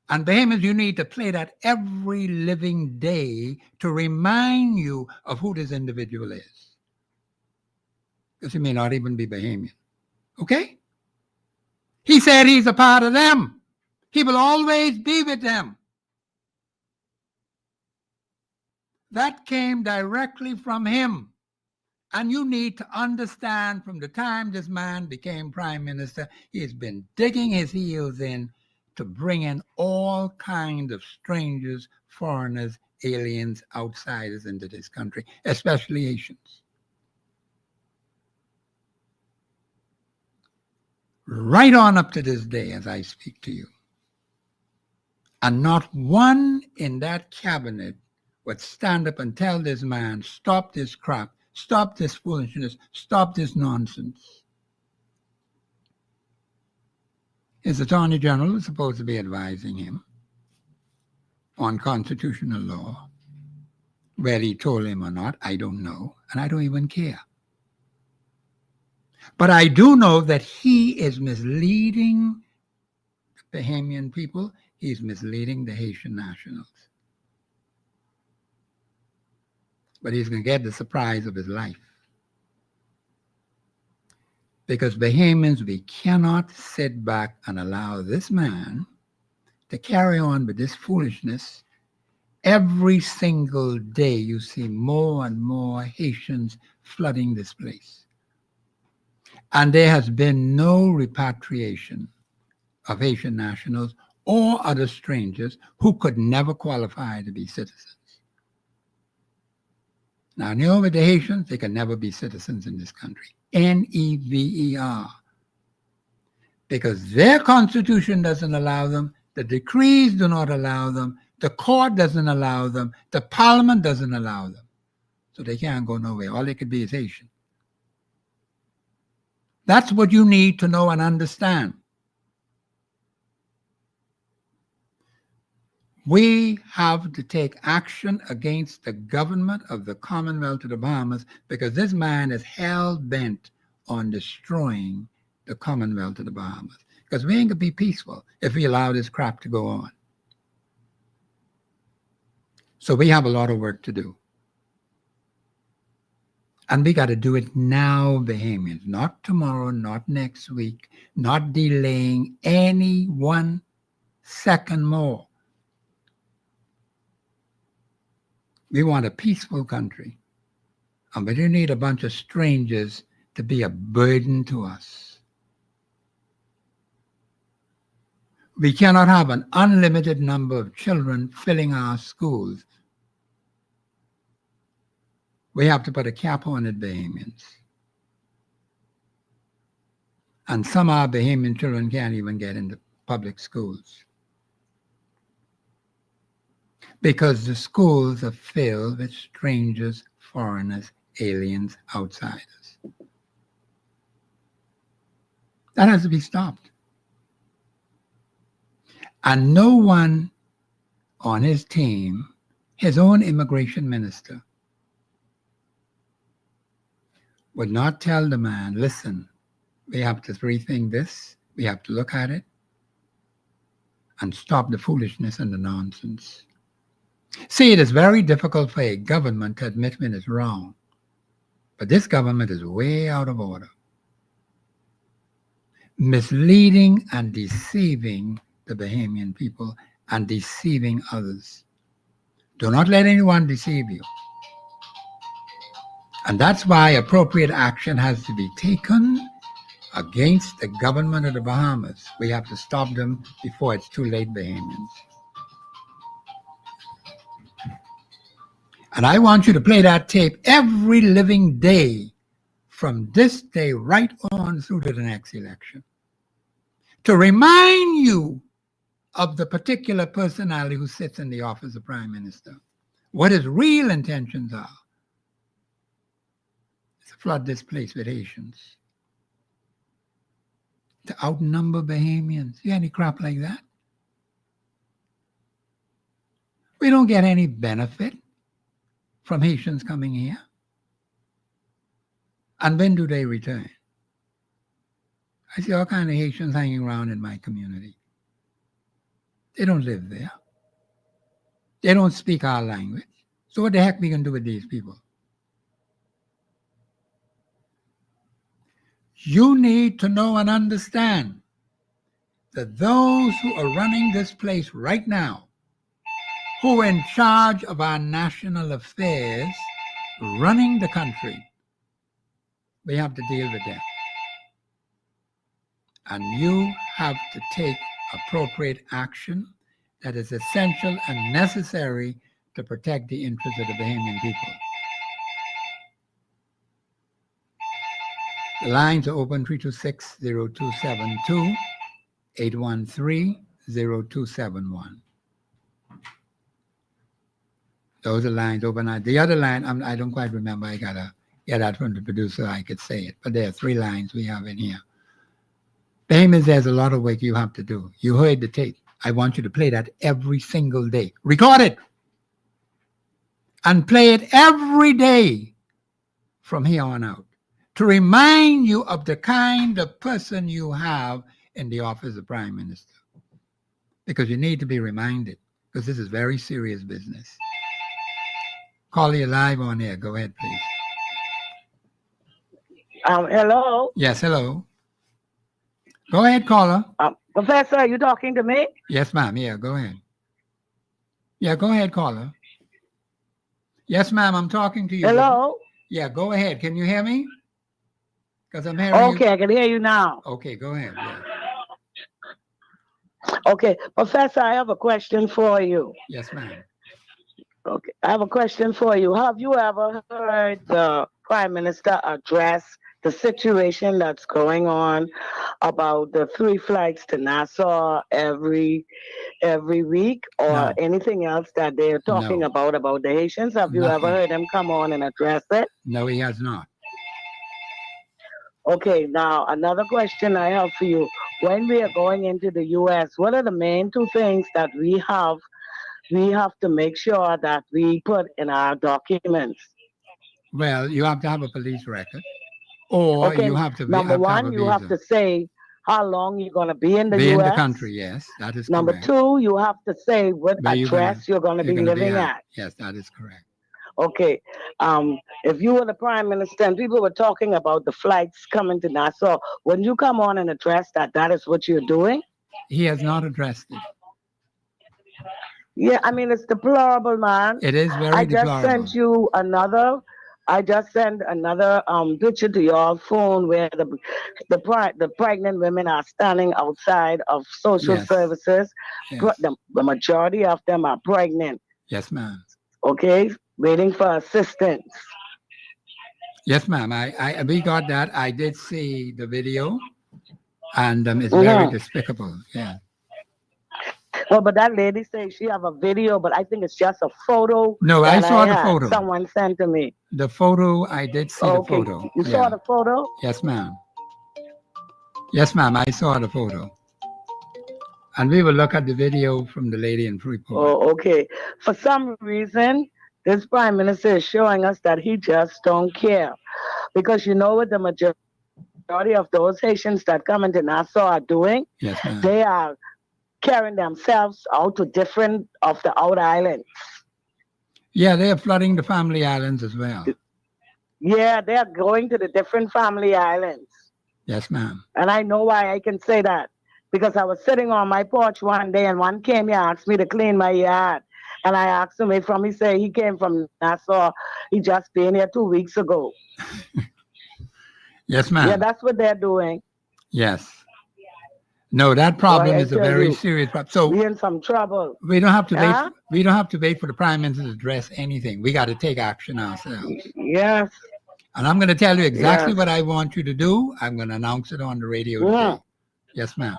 And Bahamians, you need to play that every living day to remind you of who this individual is. Because he may not even be Bahamian. Okay? He said he's a part of them. He will always be with them. That came directly from him. And you need to understand from the time this man became Prime Minister, he's been digging his heels in to bring in all kinds of strangers, foreigners, aliens, outsiders into this country, especially Haitians. Right on up to this day as I speak to you. And not one in that cabinet would stand up and tell this man, stop this crap, stop this foolishness, stop this nonsense. His Attorney General is supposed to be advising him on constitutional law. Whether he told him or not, I don't know, and I don't even care. But I do know that he is misleading the Bahamian people. He's misleading the Haitian nationals. But he's going to get the surprise of his life. Because Bahamians, we cannot sit back and allow this man to carry on with this foolishness. Every single day you see more and more Haitians flooding this place. And there has been no repatriation of Haitian nationals or other strangers who could never qualify to be citizens. Now, you know, with the Haitians, they can never be citizens in this country. Never. Because their constitution doesn't allow them, the decrees do not allow them, the court doesn't allow them, the parliament doesn't allow them. So they can't go nowhere. All they could be is Haitian. That's what you need to know and understand. We have to take action against the government of the Commonwealth of the Bahamas because this man is hell-bent on destroying the Commonwealth of the Bahamas. Because we ain't going to be peaceful if we allow this crap to go on. So we have a lot of work to do. And we got to do it now, Bahamians. Not tomorrow, not next week, not delaying any 1 second more. We want a peaceful country. And we don't need a bunch of strangers to be a burden to us. We cannot have an unlimited number of children filling our schools. We have to put a cap on it, Bahamians. And some of our Bahamian children can't even get into public schools. Because the schools are filled with strangers, foreigners, aliens, outsiders. That has to be stopped. And no one on his team, his own immigration minister, would not tell the man, listen, we have to rethink this, we have to look at it, and stop the foolishness and the nonsense. See, it is very difficult for a government to admit when it's wrong, but this government is way out of order, misleading and deceiving the Bahamian people and deceiving others. Do not let anyone deceive you. And that's why appropriate action has to be taken against the government of the Bahamas. We have to stop them before it's too late, Bahamians. And I want you to play that tape every living day from this day right on through to the next election, to remind you of the particular personality who sits in the office of Prime Minister, what his real intentions are. To flood this place with Haitians, to outnumber Bahamians. You any crap like that? We don't get any benefit from Haitians coming here. And when do they return? I see all kinds of Haitians hanging around in my community. They don't live there. They don't speak our language. So what the heck we can do with these people? You need to know and understand that those who are running this place right now, who are in charge of our national affairs, running the country, we have to deal with them. And you have to take appropriate action that is essential and necessary to protect the interests of the Bahamian people. The lines are open 326-0272, 813-0271. Those are lines open. The other line, I don't quite remember. I got to get that from the producer. I could say it. But there are 3 lines we have in here. Bahamians, there's a lot of work you have to do. You heard the tape. I want you to play that every single day. Record it. And play it every day from here on out, to remind you of the kind of person you have in the office of Prime Minister. Because you need to be reminded, because this is very serious business. Caller, you live on air. Go ahead, please. Hello? Yes, hello. Go ahead, caller. Professor, are you talking to me? Yes, ma'am. Yeah, go ahead. Yeah, go ahead, caller. Yes, ma'am, I'm talking to you. Hello? Yeah, go ahead. Can you hear me? Because I'm hearing you. Okay, I can hear you now. Okay, go ahead. Yeah. Okay, Professor, I have a question for you. Yes, ma'am. Okay, I have a question for you. Have you ever heard the Prime Minister address the situation that's going on about the 3 flights to Nassau every week, or No. anything else that they're talking No. about the Haitians? Have you Nothing. ever heard him come on and address it? No, he has not. Okay, now another question I have for you. When we are going into the U.S., what are the main 2 things that we have to make sure that we put in our documents? Well, you have to have a police record, or Okay, you have to number have to have 1, a you have visa. to say how long you're going to be in the Be U.S. in the country, yes, that is Number correct. 2, you have to say what Where address you're going to be living at. Yes, that is correct. Okay, if you were the Prime Minister and people were talking about the flights coming to Nassau, wouldn't you come on and address that is what you're doing? He has not addressed it. Yeah, I mean, it's deplorable, man. It is very I deplorable. just sent you another picture to your phone where the pregnant women are standing outside of social Yes. services. Yes, The majority of them are pregnant, yes, ma'am. okay, waiting for assistance. Yes, ma'am. We got that. I did see the video, and it's very despicable. Yeah. Well, but that lady says she have a video, but I think it's just a photo. No, I that saw the had. photo. Someone sent to me. The photo, I did see the Okay, photo. you saw the photo? Yes, ma'am. Yes, ma'am. I saw the photo. And we will look at the video from the lady in Freeport. Oh, okay. For some reason, this Prime Minister is showing us that he just don't care. because you know what the majority of those Haitians that come into Nassau are doing? Yes, ma'am. They are carrying themselves out to different of the outer islands. Yeah, they are flooding the family islands as well. Yeah, they are going to the different family islands. Yes, ma'am. And I know why I can say that. Because I was sitting on my porch one day and one came here asked me to clean my yard. And I asked him where from. He said he came from Nassau. He just been here 2 weeks ago. Yes, ma'am. Yeah, that's what they're doing. Yes. No, that problem Boy, I is a tell very you, serious problem. So we're in some trouble. we don't have to wait. Huh? We don't have to wait for the prime minister to address anything. We got to take action ourselves. Yes. And I'm going to tell you exactly Yes. what I want you to do. I'm going to announce it on the radio Mm. today. Yes, ma'am.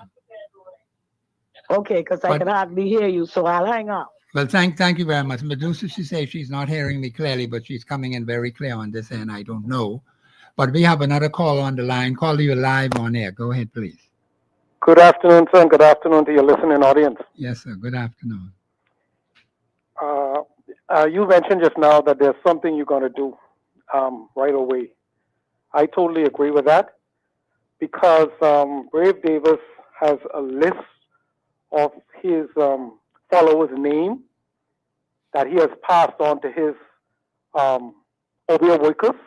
Okay, because I But- can hardly hear you, so I'll hang up. Well, thank you very much. Medusa, she says she's not hearing me clearly, but she's coming in very clear on this end. I don't know. But we have another call on the line. Call you live on air. Go ahead, please. Good afternoon, sir, and good afternoon to your listening audience. Yes, sir. Good afternoon. You mentioned just now that there's something you're going to do right away. I totally agree with that because Brave Davis has a list of his followers' name that he has passed on to his OBA workers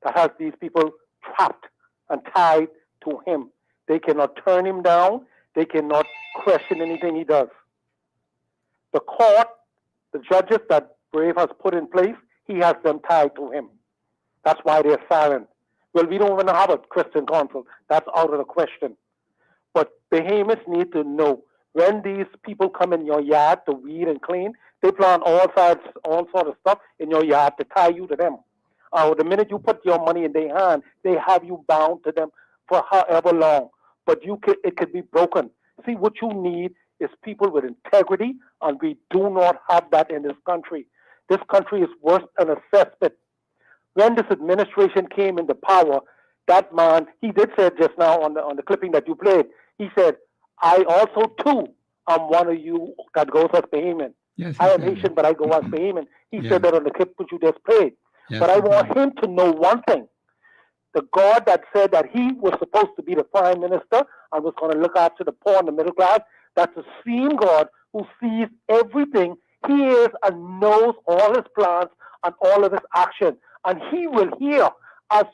that has these people trapped and tied to him. They cannot turn him down. They cannot question anything he does. The court, the judges that Brave has put in place, he has them tied to him. That's why they're silent. Well, we don't even have a Christian council. That's out of the question. But Bahamians need to know when these people come in your yard to weed and clean, they plant all sorts of stuff in your yard to tie you to them. The minute you put your money in their hand, they have you bound to them for however long. But it could be broken. See, what you need is people with integrity, and we do not have that in this country. This country is worse than a cesspit. When this administration came into power, that man, he did say just now on the clipping that you played, he said, I also too am one of you that goes as Bahamian. Yes, I am sir. Haitian, but I go as Bahamian. He Yeah. said that on the clip which you just played. Yes, But I sir. want him to know one thing. The God that said that he was supposed to be the prime minister and was going to look after the poor and the middle class, that's the same God who sees everything. He is and knows all his plans and all of his action. And he will hear, as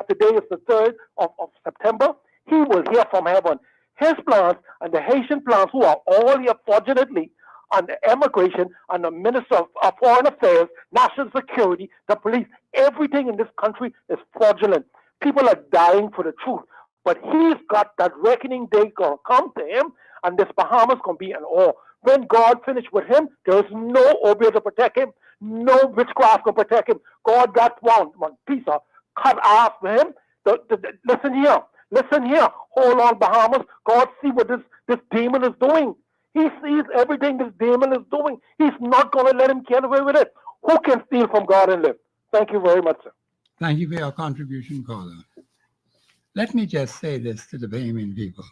today is the 3rd of September, he will hear from heaven. His plans and the Haitian plans, who are all here, fortunately, on the immigration, and the Minister of Foreign Affairs, National Security, the police, everything in this country is fraudulent. People are dying for the truth. But he's got that reckoning day going to come to him, and this Bahamas going to be an awe. When God finished with him, there's no obey to protect him, no witchcraft to protect him. God got one piece of cut off for him. Listen here. Hold on, Bahamas. God see what this demon is doing. He sees everything this demon is doing. He's not going to let him get away with it. Who can steal from God and live? Thank you very much, sir. Thank you for your contribution, caller. Let me just say this to the Bahamian people.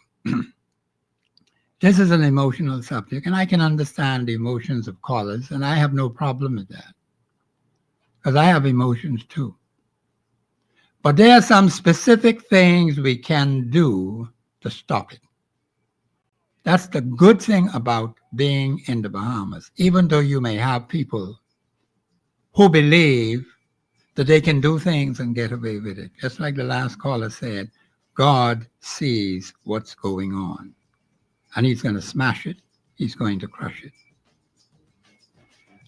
This is an emotional subject, and I can understand the emotions of callers, and I have no problem with that, because I have emotions too. But there are some specific things we can do to stop it. That's the good thing about being in the Bahamas, even though you may have people who believe that they can do things and get away with it. Just like the last caller said, God sees what's going on, and he's going to smash it. He's going to crush it.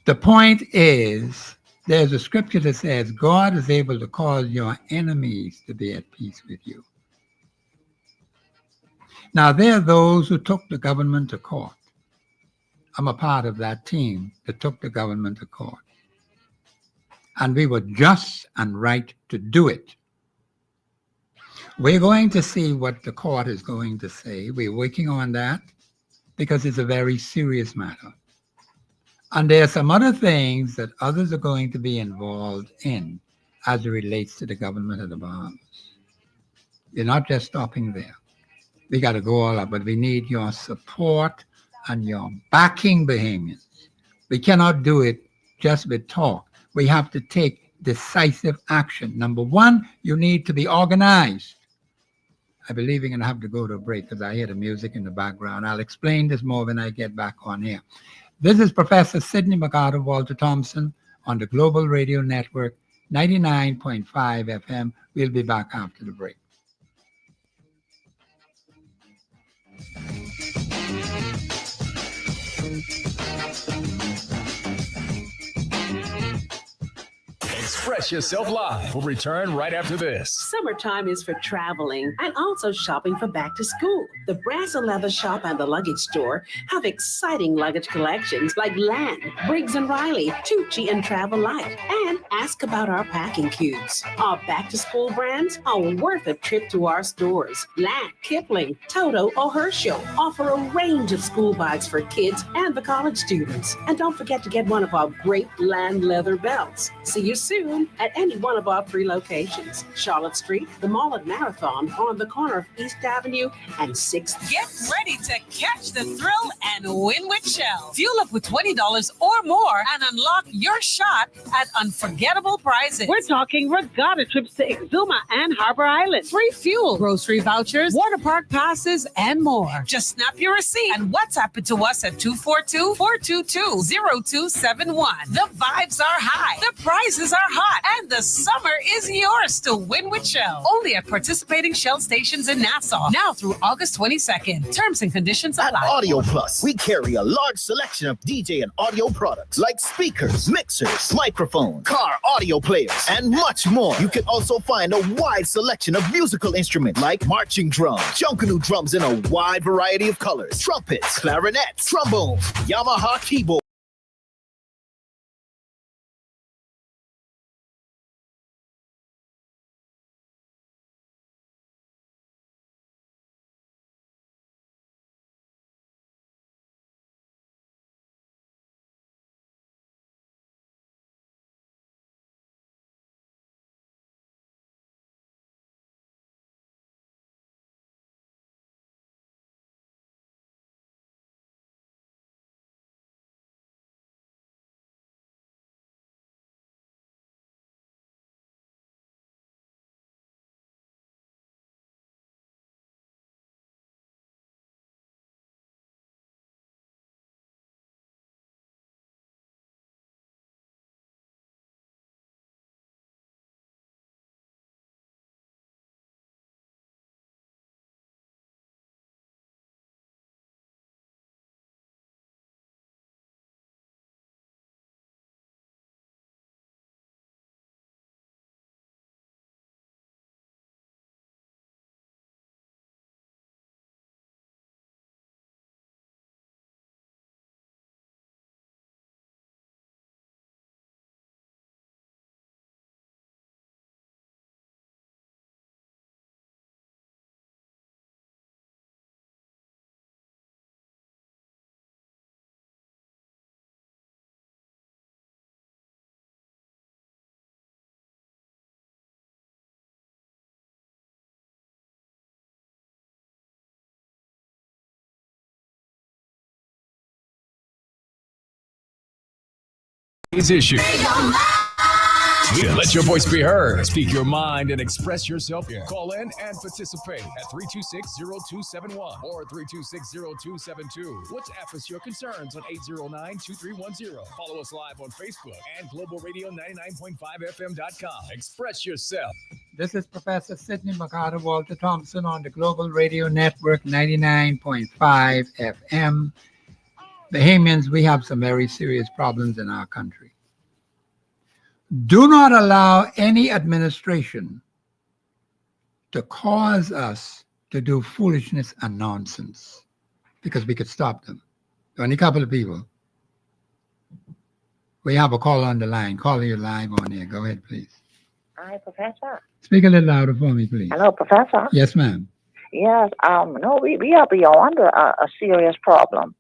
The point is, there's a scripture that says God is able to cause your enemies to be at peace with you. Now, there are those who took the government to court. I'm a part of that team that took the government to court. And we were just and right to do it. We're going to see what the court is going to say. We're working on that because it's a very serious matter. And there are some other things that others are going to be involved in as it relates to the government of the Bahamas. You're not just stopping there. We got to go all up, but we need your support and your backing, Bahamians. We cannot do it just with talk. We have to take decisive action. Number one, you need to be organized. I believe we're going to have to go to a break because I hear the music in the background. I'll explain this more when I get back on here. This is Professor Sidney McArthur Walter Thompson on the Global Radio Network, 99.5 FM. We'll be back after the break. Express Yourself Live will return right after this. Summertime is for traveling and also shopping for back to school. The Brass and Leather Shop and the Luggage Store have exciting luggage collections like Land, Briggs & Riley, Tucci, and Travel Light. And ask about our packing cubes. Our back to school brands are worth a trip to our stores. Land, Kipling, Toto, or Herschel offer a range of school bags for kids and the college students. And don't forget to get one of our great Land leather belts. See you soon at any one of our 3 locations. Charlotte Street, the Mall at Marathon on the corner of East Avenue and 6th. Get ready to catch the thrill and win with Shell. Fuel up with $20 or more and unlock your shot at unforgettable prizes. We're talking regatta trips to Exuma and Harbor Island. Free fuel, grocery vouchers, water park passes, and more. Just snap your receipt and WhatsApp it to us at 242-422-0271. The vibes are high, the prizes are hot, and the summer is yours to win with Shell. Only at participating Shell stations in Nassau. Now through August 22nd. Terms and conditions apply. At Audio Plus, we carry a large selection of DJ and audio products like speakers, mixers, microphones, car audio players, and much more. You can also find a wide selection of musical instruments like marching drums, Junkanoo drums in a wide variety of colors, trumpets, clarinets, trombones, Yamaha keyboard. Is issue. Let your voice be heard. Speak your mind and express yourself. Call in and participate at 326-0271 or 326-0272. WhatsApp us your concerns on 809-2310. Follow us live on Facebook and globalradio99.5fm.com. Express yourself. This is Professor Sidney McArthur Walter Thompson on the Global Radio Network, 99.5 FM. Bahamians, we have some very serious problems in our country. Do not allow any administration to cause us to do foolishness and nonsense, because we could stop them. Only a couple of people. We have a call on the line. Call you live on here. Go ahead, please. Hi, Professor. Speak a little louder for me, please. Hello, Professor. Yes, ma'am. Yes, no, we are beyond a serious problem.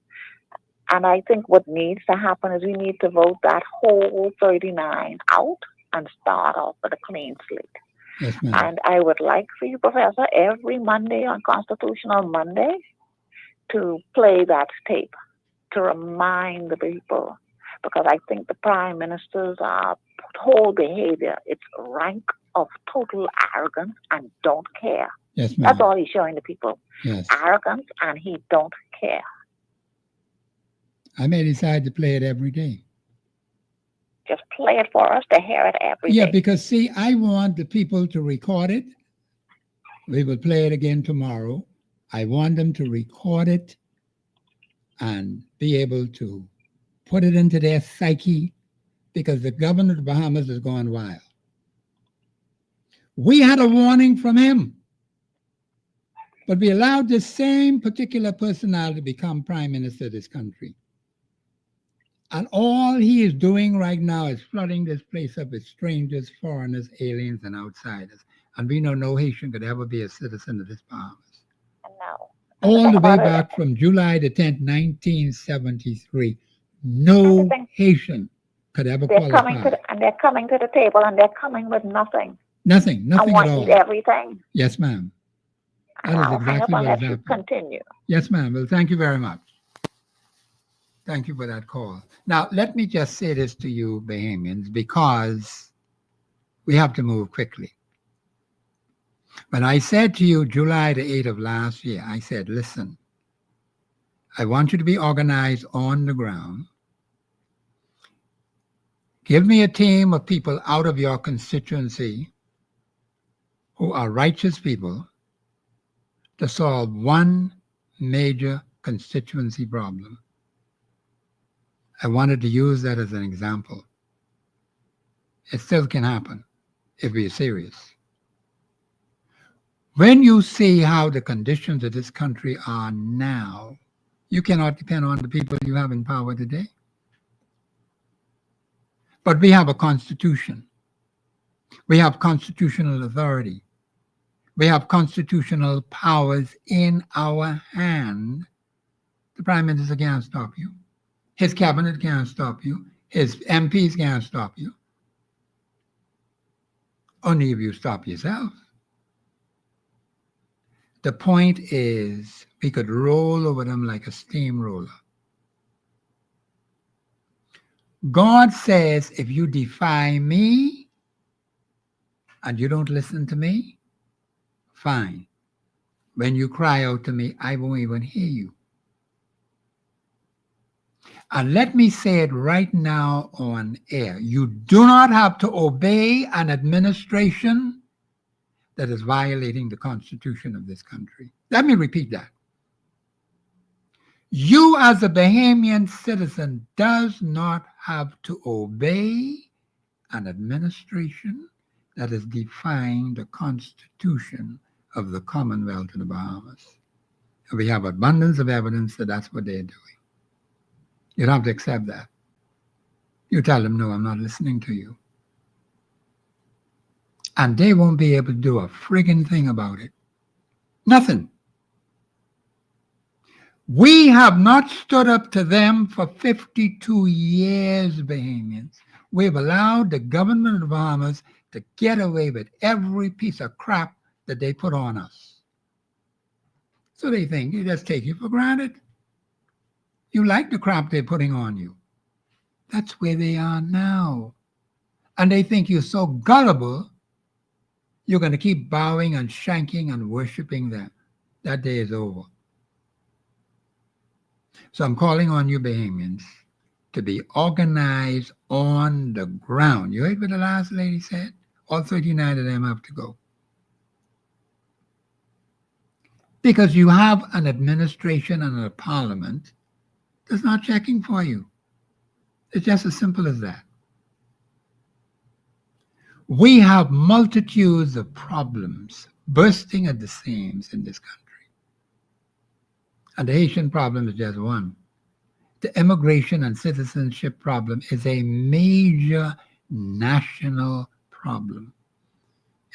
And I think what needs to happen is we need to vote that whole 39 out and start off with a clean slate. Yes, ma'am. And I would like for you, Professor, every Monday on Constitutional Monday to play that tape to remind the people, because I think the prime ministers are whole behavior, it's rank of total arrogance and don't care. Yes, ma'am. That's all he's showing the people. Yes. Arrogance, and he don't care. I may decide to play it every day. Just play it for us to hear it every day. Yeah, because see, I want the people to record it. We will play it again tomorrow. I want them to record it and be able to put it into their psyche, because the governor of the Bahamas is going wild. We had a warning from him, but we allowed the same particular personality to become prime minister of this country. And all he is doing right now is flooding this place up with strangers, foreigners, aliens, and outsiders. And we know no Haitian could ever be a citizen of this Bahamas. No. All the way back from July the 10th, 1973, no Haitian could ever qualify. They're coming to the table, and they're coming with nothing. Nothing I at want all. to eat everything. Yes, ma'am. That is exactly what is happening. Continue. Yes, ma'am. Well, thank you very much. Thank you for that call. Now, let me just say this to you, Bahamians, because we have to move quickly. When I said to you July the 8th of last year, I said, listen, I want you to be organized on the ground. Give me a team of people out of your constituency who are righteous people to solve one major constituency problem. I wanted to use that as an example. It still can happen if we're serious. When you see how the conditions of this country are now, you cannot depend on the people you have in power today. But we have a constitution. We have constitutional authority. We have constitutional powers in our hand. The Prime Minister can't stop you. His cabinet can't stop you. His MPs can't stop you. Only if you stop yourself. The point is, we could roll over them like a steamroller. God says, if you defy me and you don't listen to me, fine. When you cry out to me, I won't even hear you. And let me say it right now on air. You do not have to obey an administration that is violating the Constitution of this country. Let me repeat that. You as a Bahamian citizen does not have to obey an administration that is defying the Constitution of the Commonwealth of the Bahamas. And we have abundance of evidence that that's what they're doing. You don't have to accept that. You tell them, no, I'm not listening to you. And they won't be able to do a friggin' thing about it. Nothing. We have not stood up to them for 52 years, Bahamians. We've allowed the government of the Bahamas to get away with every piece of crap that they put on us. So they think they just take you for granted. You like the crap they're putting on you. That's where they are now. And they think you're so gullible, you're going to keep bowing and shanking and worshiping them. That day is over. So I'm calling on you, Bahamians, to be organized on the ground. You heard what the last lady said? All 39 of them have to go. Because you have an administration and a parliament that's not checking for you. It's just as simple as that. We have multitudes of problems bursting at the seams in this country. And the Haitian problem is just one. The immigration and citizenship problem is a major national problem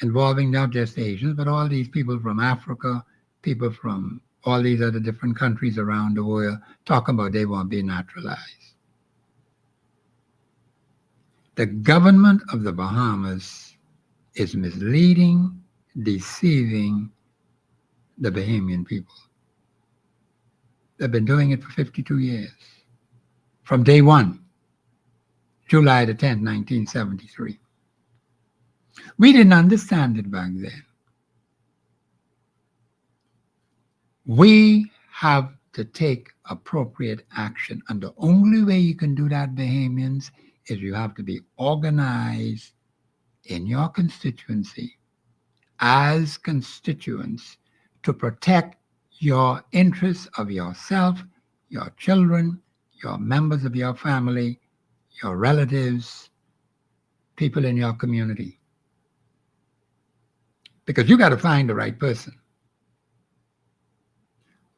involving not just Asians, but all these people from Africa, people from all these other different countries around the world talking about they want to be naturalized. The government of the Bahamas is misleading, deceiving the Bahamian people. They've been doing it for 52 years. From day one, July the 10th, 1973. We didn't understand it back then. We have to take appropriate action. And the only way you can do that, Bahamians, is you have to be organized in your constituency as constituents to protect your interests of yourself, your children, your members of your family, your relatives, people in your community. Because you got to find the right person.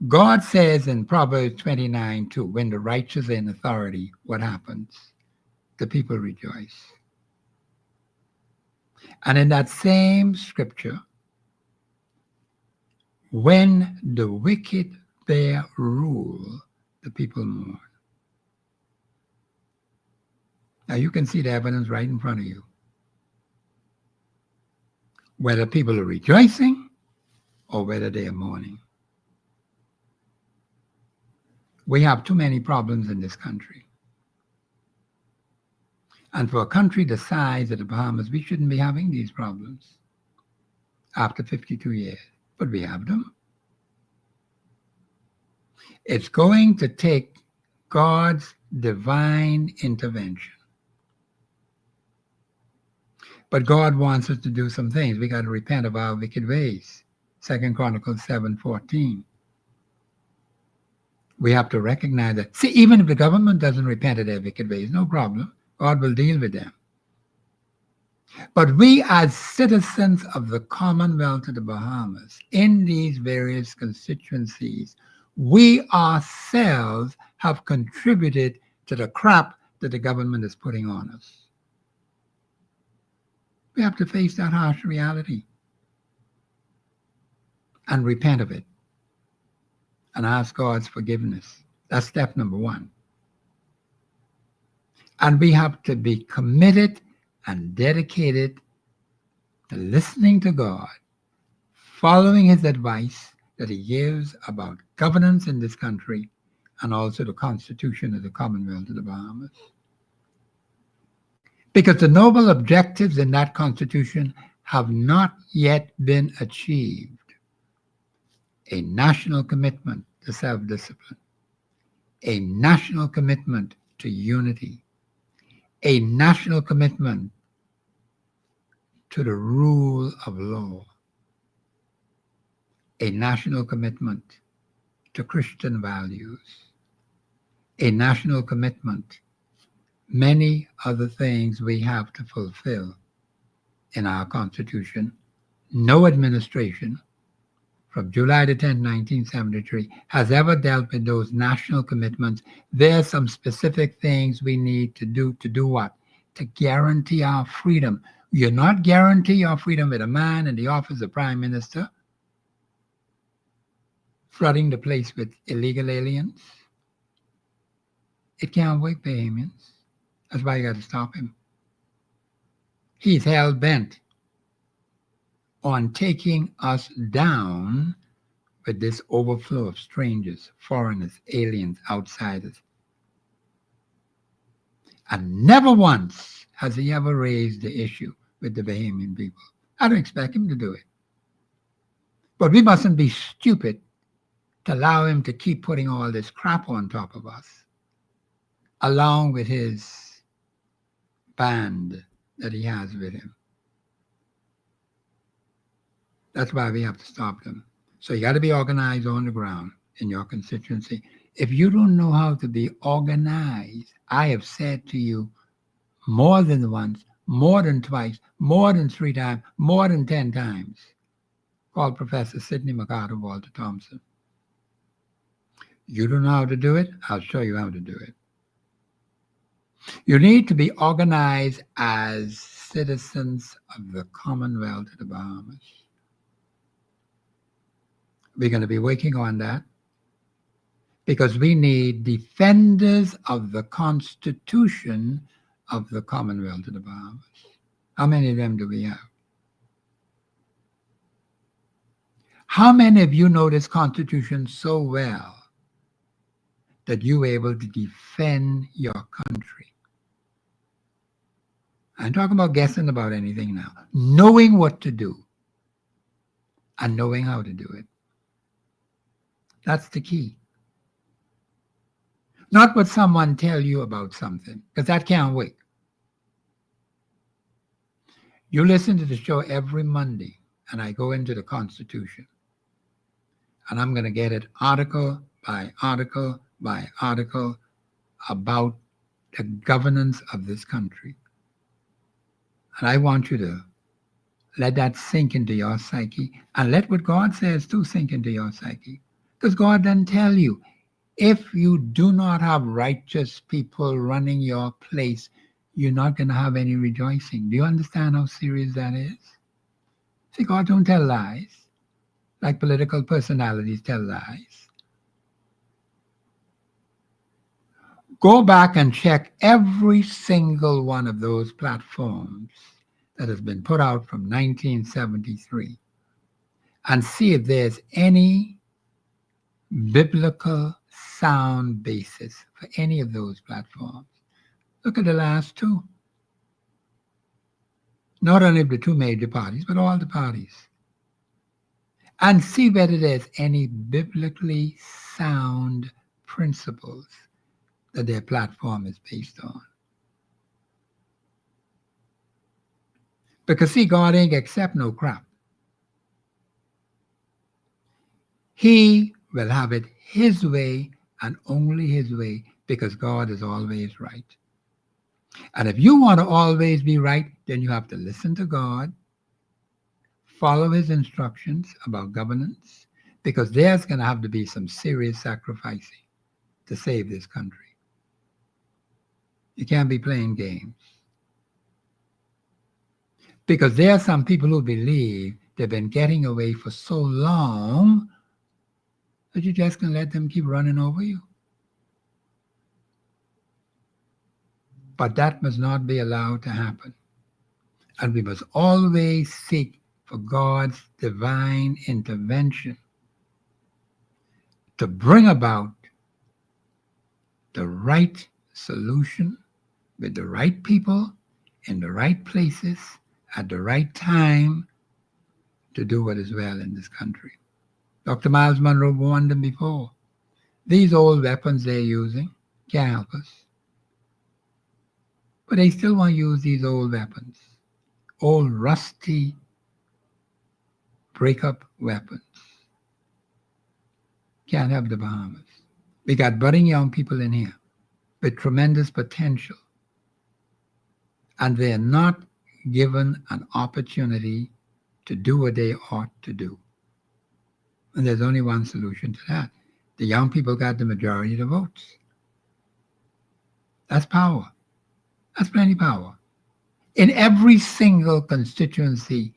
God says in Proverbs 29:2, when the righteous are in authority, what happens? The people rejoice. And in that same scripture, when the wicked bear rule, the people mourn. Now you can see the evidence right in front of you. Whether people are rejoicing or whether they are mourning. We have too many problems in this country. And for a country the size of the Bahamas, we shouldn't be having these problems after 52 years. But we have them. It's going to take God's divine intervention. But God wants us to do some things. We got to repent of our wicked ways. 2 Chronicles 7:14. We have to recognize that. See, even if the government doesn't repent of their wicked ways, no problem. God will deal with them. But we as citizens of the Commonwealth of the Bahamas, in these various constituencies, we ourselves have contributed to the crap that the government is putting on us. We have to face that harsh reality and repent of it and ask God's forgiveness. That's step number one. And we have to be committed and dedicated to listening to God, following his advice that he gives about governance in this country and also the Constitution of the Commonwealth of the Bahamas. Because the noble objectives in that Constitution have not yet been achieved. A national commitment to self-discipline, a national commitment to unity, a national commitment to the rule of law, a national commitment to Christian values, a national commitment, many other things we have to fulfill in our Constitution. No administration from July the 10th, 1973, has ever dealt with those national commitments. There are some specific things we need to do what? To guarantee our freedom. You're not guarantee your freedom with a man in the office of Prime Minister flooding the place with illegal aliens. It can't work, Bahamians. That's why you got to stop him. He's hell-bent on taking us down with this overflow of strangers, foreigners, aliens, outsiders. And never once has he ever raised the issue with the Bahamian people. I don't expect him to do it. But we mustn't be stupid to allow him to keep putting all this crap on top of us, along with his band that he has with him. That's why we have to stop them. So you got to be organized on the ground in your constituency. If you don't know how to be organized, I have said to you more than once, more than twice, more than 3 times, more than 10 times, call Professor Sidney Walter Thompson. You don't know how to do it? I'll show you how to do it. You need to be organized as citizens of the Commonwealth of the Bahamas. We're going to be working on that because we need defenders of the Constitution of the Commonwealth of the Bahamas. How many of them do we have? How many of you know this Constitution so well that you were able to defend your country? I'm talking about guessing about anything now. Knowing what to do and knowing how to do it. That's the key. Not what someone tell you about something, because that can't wait. You listen to the show every Monday, and I go into the Constitution. And I'm going to get it article by article by article about the governance of this country. And I want you to let that sink into your psyche, and let what God says too sink into your psyche. Because God doesn't tell you, if you do not have righteous people running your place, you're not going to have any rejoicing. Do you understand how serious that is? See, God don't tell lies, like political personalities tell lies. Go back and check every single one of those platforms that has been put out from 1973 and see if there's any biblical sound basis for any of those platforms. Look at the last two. Not only the two major parties, but all the parties. And see whether there's any biblically sound principles that their platform is based on. Because see, God ain't accept no crap. He will have it his way and only his way, because God is always right. And if you want to always be right, then you have to listen to God, follow his instructions about governance, because there's going to have to be some serious sacrificing to save this country. You can't be playing games. Because there are some people who believe they've been getting away for so long that you just can let them keep running over you. But that must not be allowed to happen. And we must always seek for God's divine intervention to bring about the right solution with the right people in the right places at the right time to do what is well in this country. Dr. Miles Monroe warned them before. These old weapons they're using can't help us. But they still want to use these old weapons, old rusty break-up weapons. Can't help the Bahamas. We got budding young people in here with tremendous potential, and they're not given an opportunity to do what they ought to do. And there's only one solution to that. The young people got the majority of the votes. That's power. That's plenty power. In every single constituency,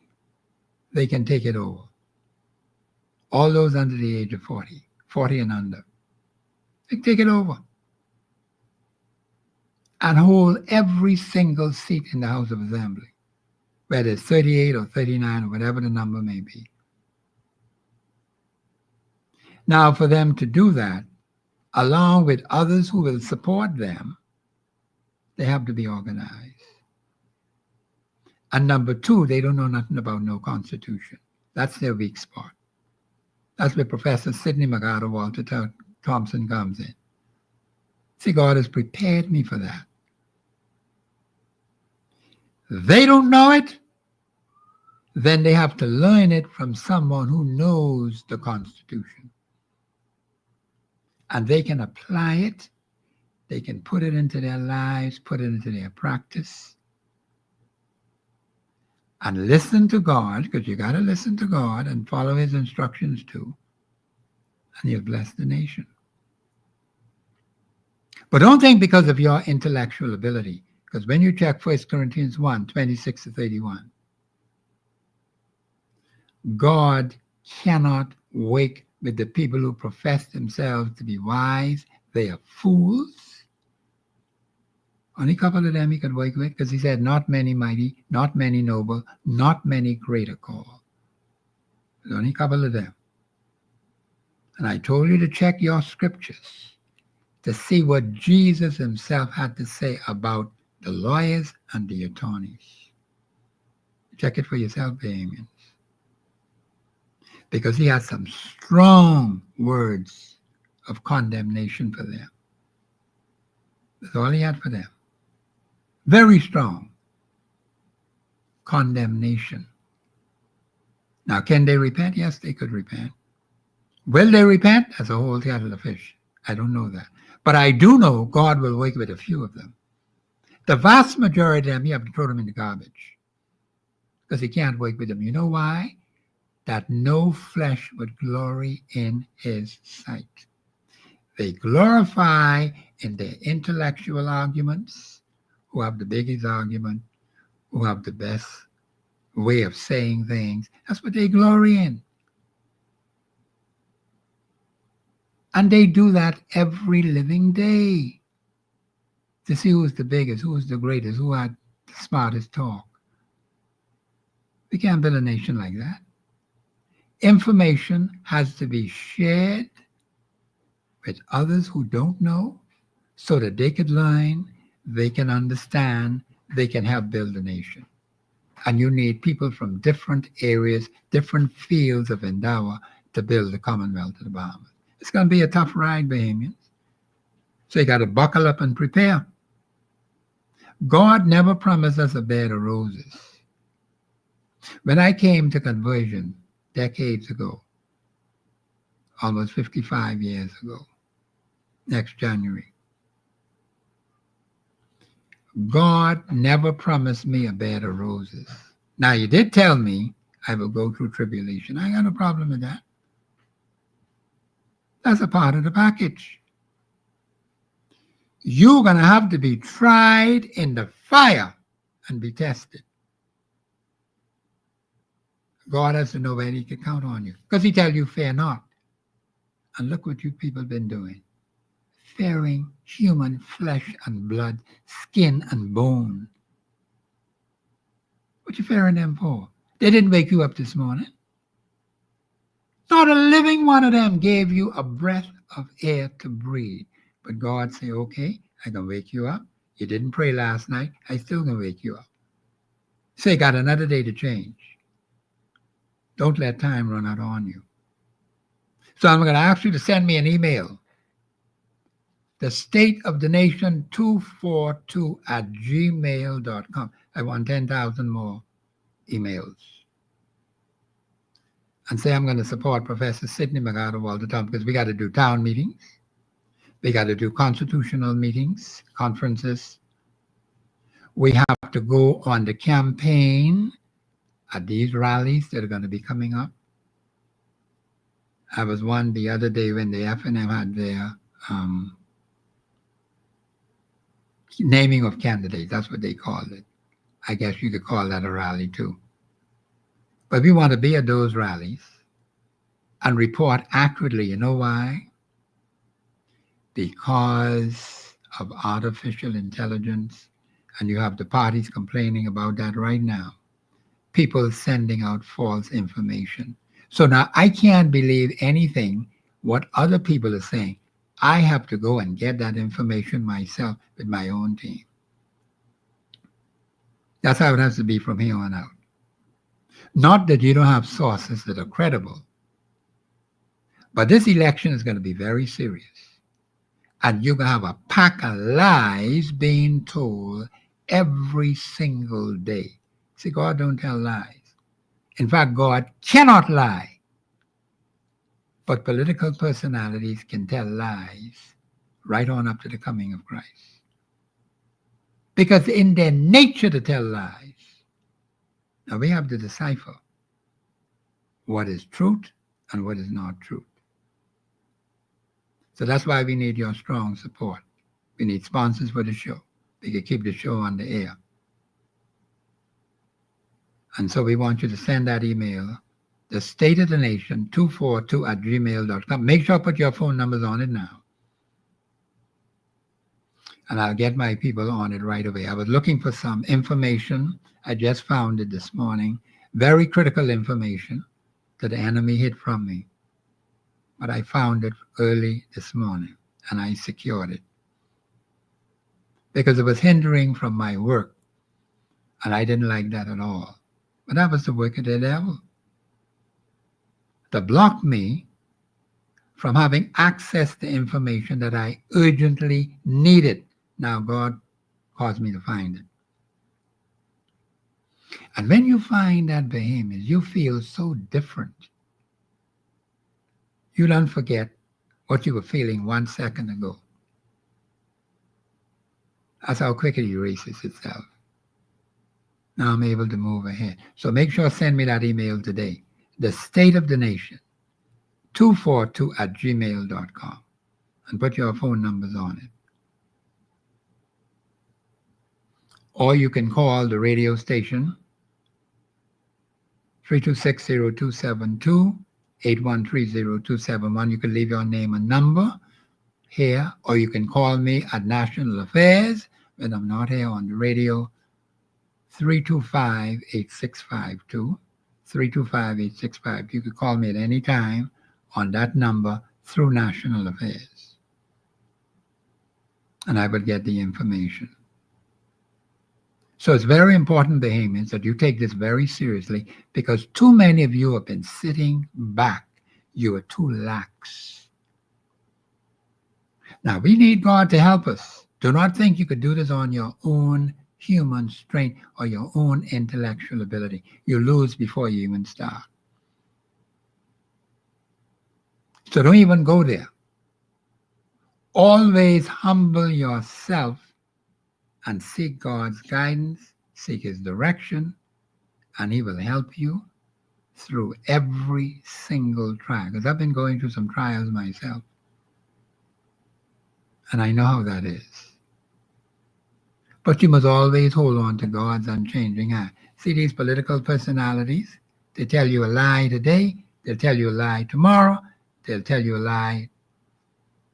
they can take it over. All those under the age of 40 and under. They can take it over and hold every single seat in the House of Assembly, whether it's 38 or 39 or whatever the number may be. Now, for them to do that, along with others who will support them, they have to be organized. And number two, they don't know nothing about no constitution. That's their weak spot. That's where Professor Sidney Walter Thompson comes in. See, God has prepared me for that. They don't know it, then they have to learn it from someone who knows the Constitution. And they can apply it, they can put it into their lives, put it into their practice, and listen to God, because you got to listen to God and follow his instructions too, and you'll bless the nation. But don't think because of your intellectual ability, because when you check 1 Corinthians 1, 26 to 31, God cannot wake with the people who profess themselves to be wise. They are fools. Only a couple of them he could wake with, because he said, not many mighty, not many noble, not many great are called. There's only a couple of them. And I told you to check your scriptures to see what Jesus himself had to say about the lawyers and the attorneys. Check it for yourself, Bahamians. Because he has some strong words of condemnation for them. That's all he had for them. Very strong condemnation. Now, can they repent? Yes, they could repent. Will they repent? That's a whole kettle of fish. I don't know that. But I do know God will wake with a few of them. The vast majority of them, you have to throw them in the garbage. Because he can't wake with them. You know why? That no flesh would glory in his sight. They glorify in their intellectual arguments, who have the biggest argument, who have the best way of saying things. That's what they glory in. And they do that every living day to see who's the biggest, who's the greatest, who had the smartest talk. We can't build a nation like that. Information has to be shared with others who don't know so that they could learn, they can understand, they can help build a nation. And you need people from different areas, different fields of endeavor to build the Commonwealth of the Bahamas. It's going to be a tough ride, Bahamians. So you got to buckle up and prepare. God never promised us a bed of roses. When I came to conversion decades ago, almost 55 years ago, next January, God never promised me a bed of roses. Now, you did tell me I will go through tribulation. I got no problem with that. That's a part of the package. You're going to have to be tried in the fire and be tested. God has to know where he can count on you. Because he tells you, fear not. And look what you people have been doing. Fearing human flesh and blood, skin and bone. What you fearing them for? They didn't wake you up this morning. Not a living one of them gave you a breath of air to breathe. But God say, okay, I can wake you up. You didn't pray last night. I still can wake you up. So you got another day to change. Don't let time run out on you. So I'm going to ask you to send me an email. The State of the Nation 242@gmail.com. I want 10,000 more emails. And say I'm going to support Professor Sidney Thompson because we got to do town meetings. We got to do constitutional meetings, conferences. We have to go on the campaign at these rallies that are going to be coming up. I was one the other day when the FNM had their naming of candidates. That's what they called it. I guess you could call that a rally too. But we want to be at those rallies and report accurately. You know why? Because of artificial intelligence, and you have the parties complaining about that right now. People sending out false information. So now I can't believe anything what other people are saying. I have to go and get that information myself with my own team. That's how it has to be from here on out. Not that you don't have sources that are credible, but this election is going to be very serious. And you're going to have a pack of lies being told every single day. See, God don't tell lies. In fact, God cannot lie. But political personalities can tell lies right on up to the coming of Christ. Because in their nature to tell lies. Now we have to decipher what is truth and what is not truth. So that's why we need your strong support. We need sponsors for the show. We can keep the show on the air. And so we want you to send that email, the State of the Nation 242@gmail.com. Make sure I put your phone numbers on it now. And I'll get my people on it right away. I was looking for some information. I just found it this morning. Very critical information that the enemy hid from me. But I found it early this morning and I secured it. because it was hindering from my work. And I didn't like that at all. But that was the work of the devil to block me from having access to information that I urgently needed. Now God caused me to find it. And when you find that behemoth, you feel so different. You don't forget what you were feeling 1 second ago. That's how quick it erases itself. Now I'm able to move ahead. So make sure to send me that email today. The State of the Nation, 242@gmail.com. And put your phone numbers on it. Or you can call the radio station, 326-0272, 813-0271. You can leave your name and number here, or you can call me at National Affairs when I'm not here on the radio, 325-8652, 325-8652. You could call me at any time on that number through National Affairs, and I will get the information. So it's very important, Bahamians, that you take this very seriously, because too many of you have been sitting back. You are too lax. Now, we need God to help us. Do not think you could do this on your own human strength or your own intellectual ability. You lose before you even start. So don't even go there. Always humble yourself and seek God's guidance, seek His direction, and He will help you through every single trial. Because I've been going through some trials myself, and I know how that is. But you must always hold on to God's unchanging hand. See these political personalities? They tell you a lie today, they'll tell you a lie tomorrow, they'll tell you a lie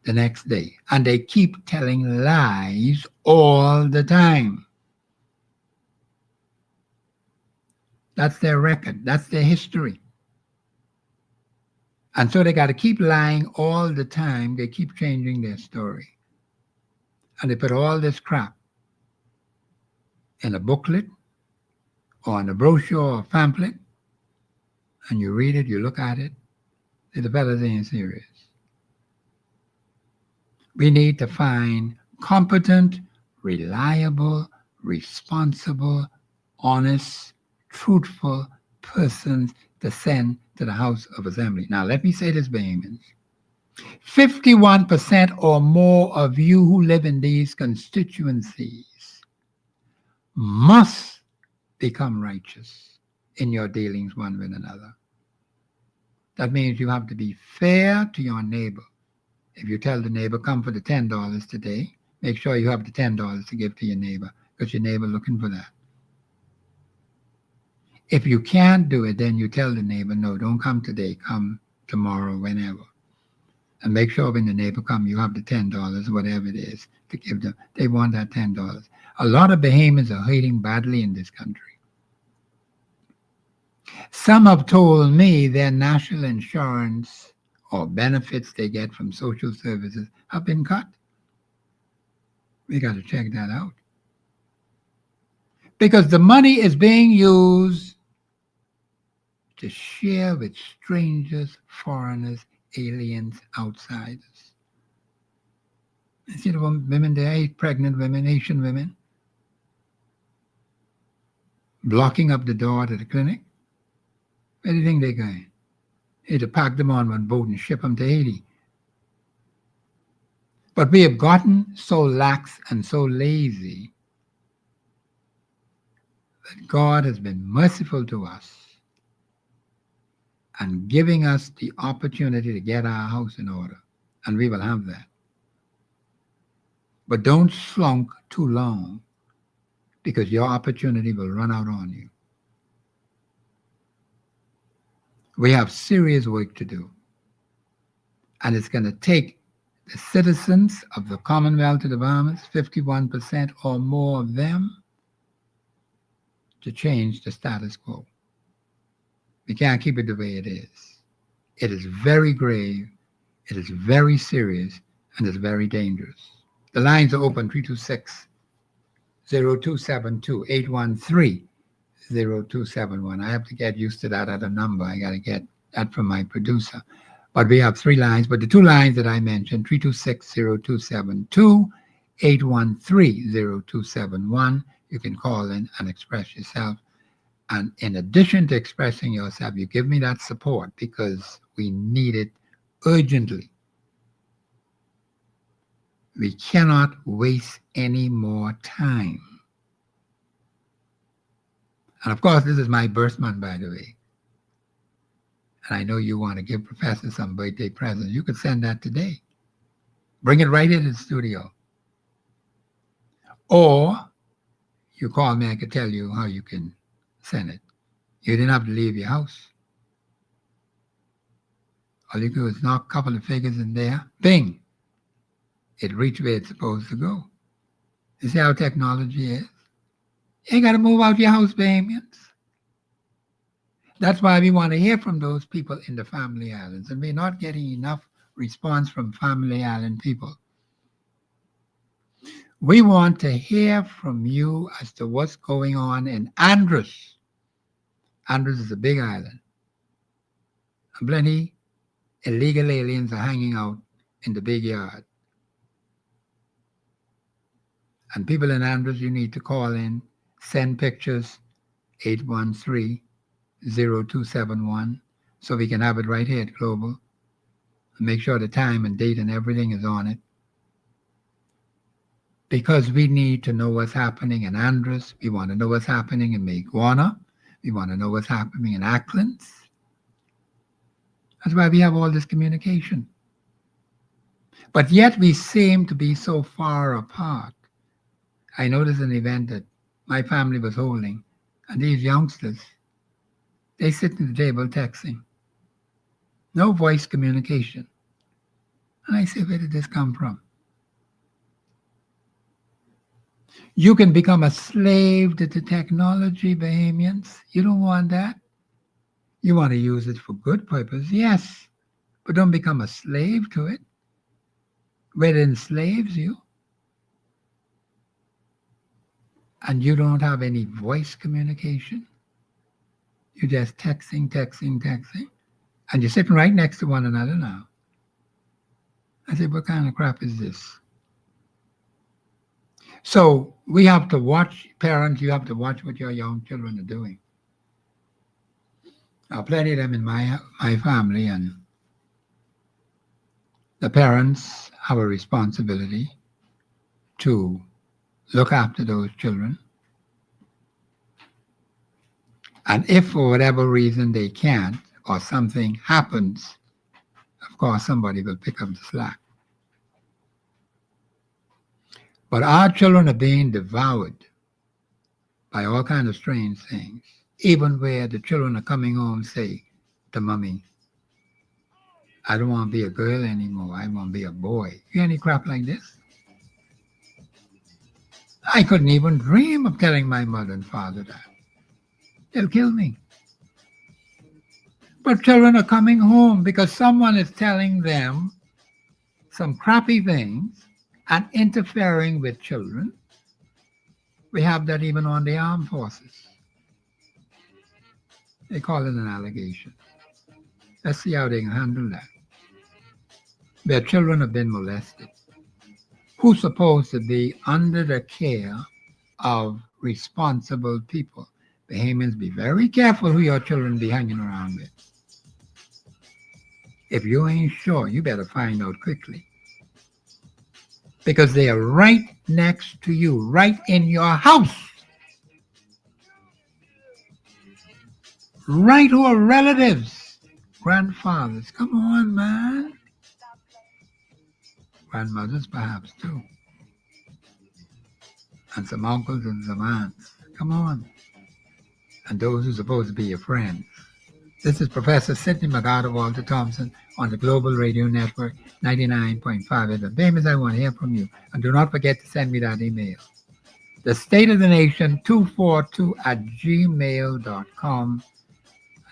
the next day. And they keep telling lies all the time. That's their record. That's their history. And so they got to keep lying all the time. They keep changing their story. And they put all this crap in a booklet or in a brochure or pamphlet, and you read it, you look at it, the fellas ain't serious. We need to find competent, reliable, responsible, honest, truthful persons to send to the House of Assembly. Now, let me say this, Bahamians. 51% or more of you who live in these constituencies must become righteous in your dealings one with another. That means you have to be fair to your neighbor. If you tell the neighbor, come for the $10 today, make sure you have the $10 to give to your neighbor, because your neighbor looking for that. If you can't do it, then you tell the neighbor, no, don't come today, come tomorrow, whenever. And make sure when the neighbor come, you have the $10, whatever it is, to give them. They want that $10. A lot of Bahamians are hurting badly in this country. Some have told me their national insurance or benefits they get from social services have been cut. We got to check that out. Because the money is being used to share with strangers, foreigners, aliens, outsiders. You see the women there, pregnant women, Asian women, blocking up the door to the clinic. Where do you think they're going? They had to pack them on one boat and ship them to Haiti. But we have gotten so lax and so lazy that God has been merciful to us and giving us the opportunity to get our house in order. And we will have that. But don't slunk too long, because your opportunity will run out on you. We have serious work to do. And it's going to take the citizens of the Commonwealth of the Bahamas, 51% or more of them, to change the status quo. We can't keep it the way it is. It is very grave, it is very serious, and it's very dangerous. The lines are open, 0272 813 0271. I have to get used to that other number. I got to get that from my producer. But we have 3 lines, but the 2 lines that I mentioned, 326-0272, 813-0271, you can call in and express yourself. And in addition to expressing yourself, you give me that support because we need it urgently. We cannot waste any more time. And of course, this is my birth month, by the way. And I know you want to give Professor some birthday present. You could send that today. Bring it right into the studio. Or you call me, I could tell you how you can send it. You didn't have to leave your house. All you do is knock a couple of figures in there. Bing! It reached where it's supposed to go. You see how technology is? You ain't got to move out your house, Bahamians. That's why we want to hear from those people in the Family Islands, and we're not getting enough response from Family Island people. We want to hear from you as to what's going on in Andros. Andros is a big island. And plenty illegal aliens are hanging out in the big yard. And people in Andros, you need to call in, send pictures, 813-0271, so we can have it right here at Global. And make sure the time and date and everything is on it. Because we need to know what's happening in Andros. We want to know what's happening in Maguana. We want to know what's happening in Acklands. That's why we have all this communication. But yet we seem to be so far apart. I noticed an event that my family was holding, and these youngsters, they sit at the table texting. No voice communication. And I say, where did this come from? You can become a slave to the technology, Bahamians. You don't want that. You want to use it for good purpose, yes, but don't become a slave to it, where it enslaves you. And you don't have any voice communication. You're just texting. And you're sitting right next to one another now. I said, what kind of crap is this? So we have to watch, parents, you have to watch what your young children are doing. Now, plenty of them in my family, and the parents have a responsibility to look after those children. And if for whatever reason they can't, or something happens, of course somebody will pick up the slack. But our children are being devoured by all kinds of strange things, even where the children are coming home say to mommy, I don't want to be a girl anymore, I want to be a boy. You hear any crap like this? I couldn't even dream of telling my mother and father that. They'll kill me. But children are coming home because someone is telling them some crappy things and interfering with children. We have that even on the armed forces. They call it an allegation. Let's see how they can handle that. Where children have been molested. Who's supposed to be under the care of responsible people? Bahamians, be very careful who your children be hanging around with. If you ain't sure, you better find out quickly. Because they are right next to you, right in your house. Right who are relatives, grandfathers. Come on, man. Grandmothers perhaps too. And some uncles and some aunts. Come on. And those who are supposed to be your friends. This is Professor Sidney Walter Thompson on the Global Radio Network, 99.5 FM. Famous, I want to hear from you. And do not forget to send me that email. The State of the Nation 242@gmail.com.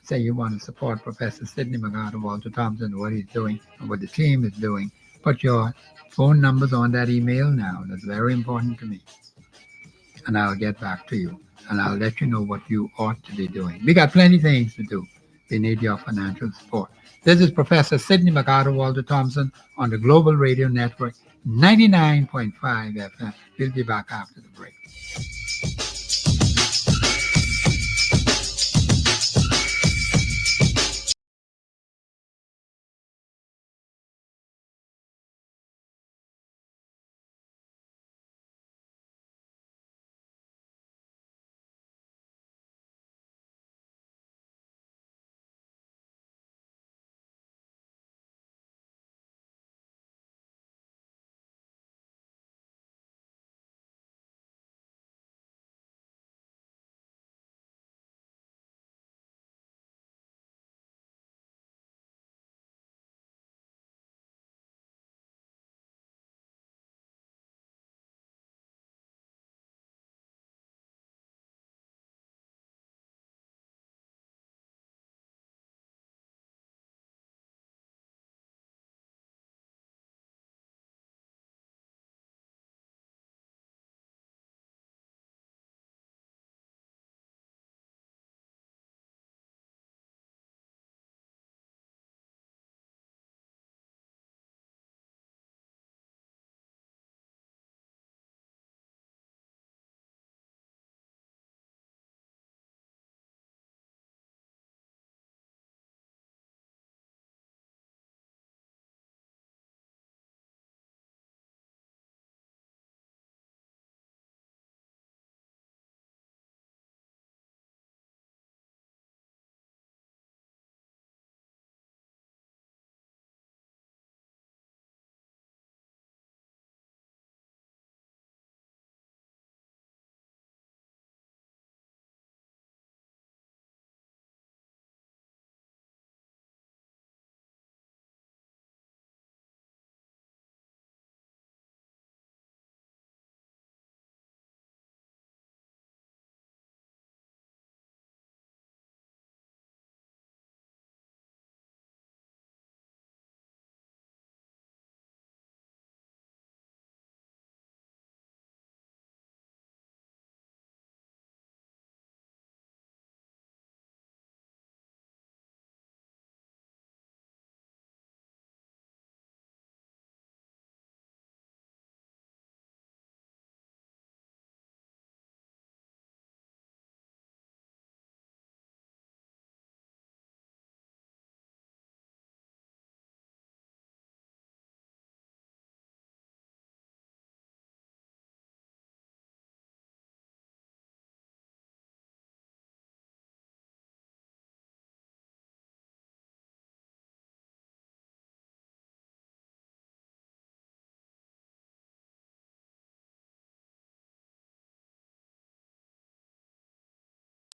Say you want to support Professor Sidney Walter Thompson, what he's doing and what the team is doing. Put your phone numbers on that email now. That's very important to me. and I'll get back to you. And I'll let you know what you ought to be doing. We got plenty of things to do. We need your financial support. This is Professor Sidney McArthur Walter Thompson on the Global Radio Network, 99.5 FM. We'll be back after the break.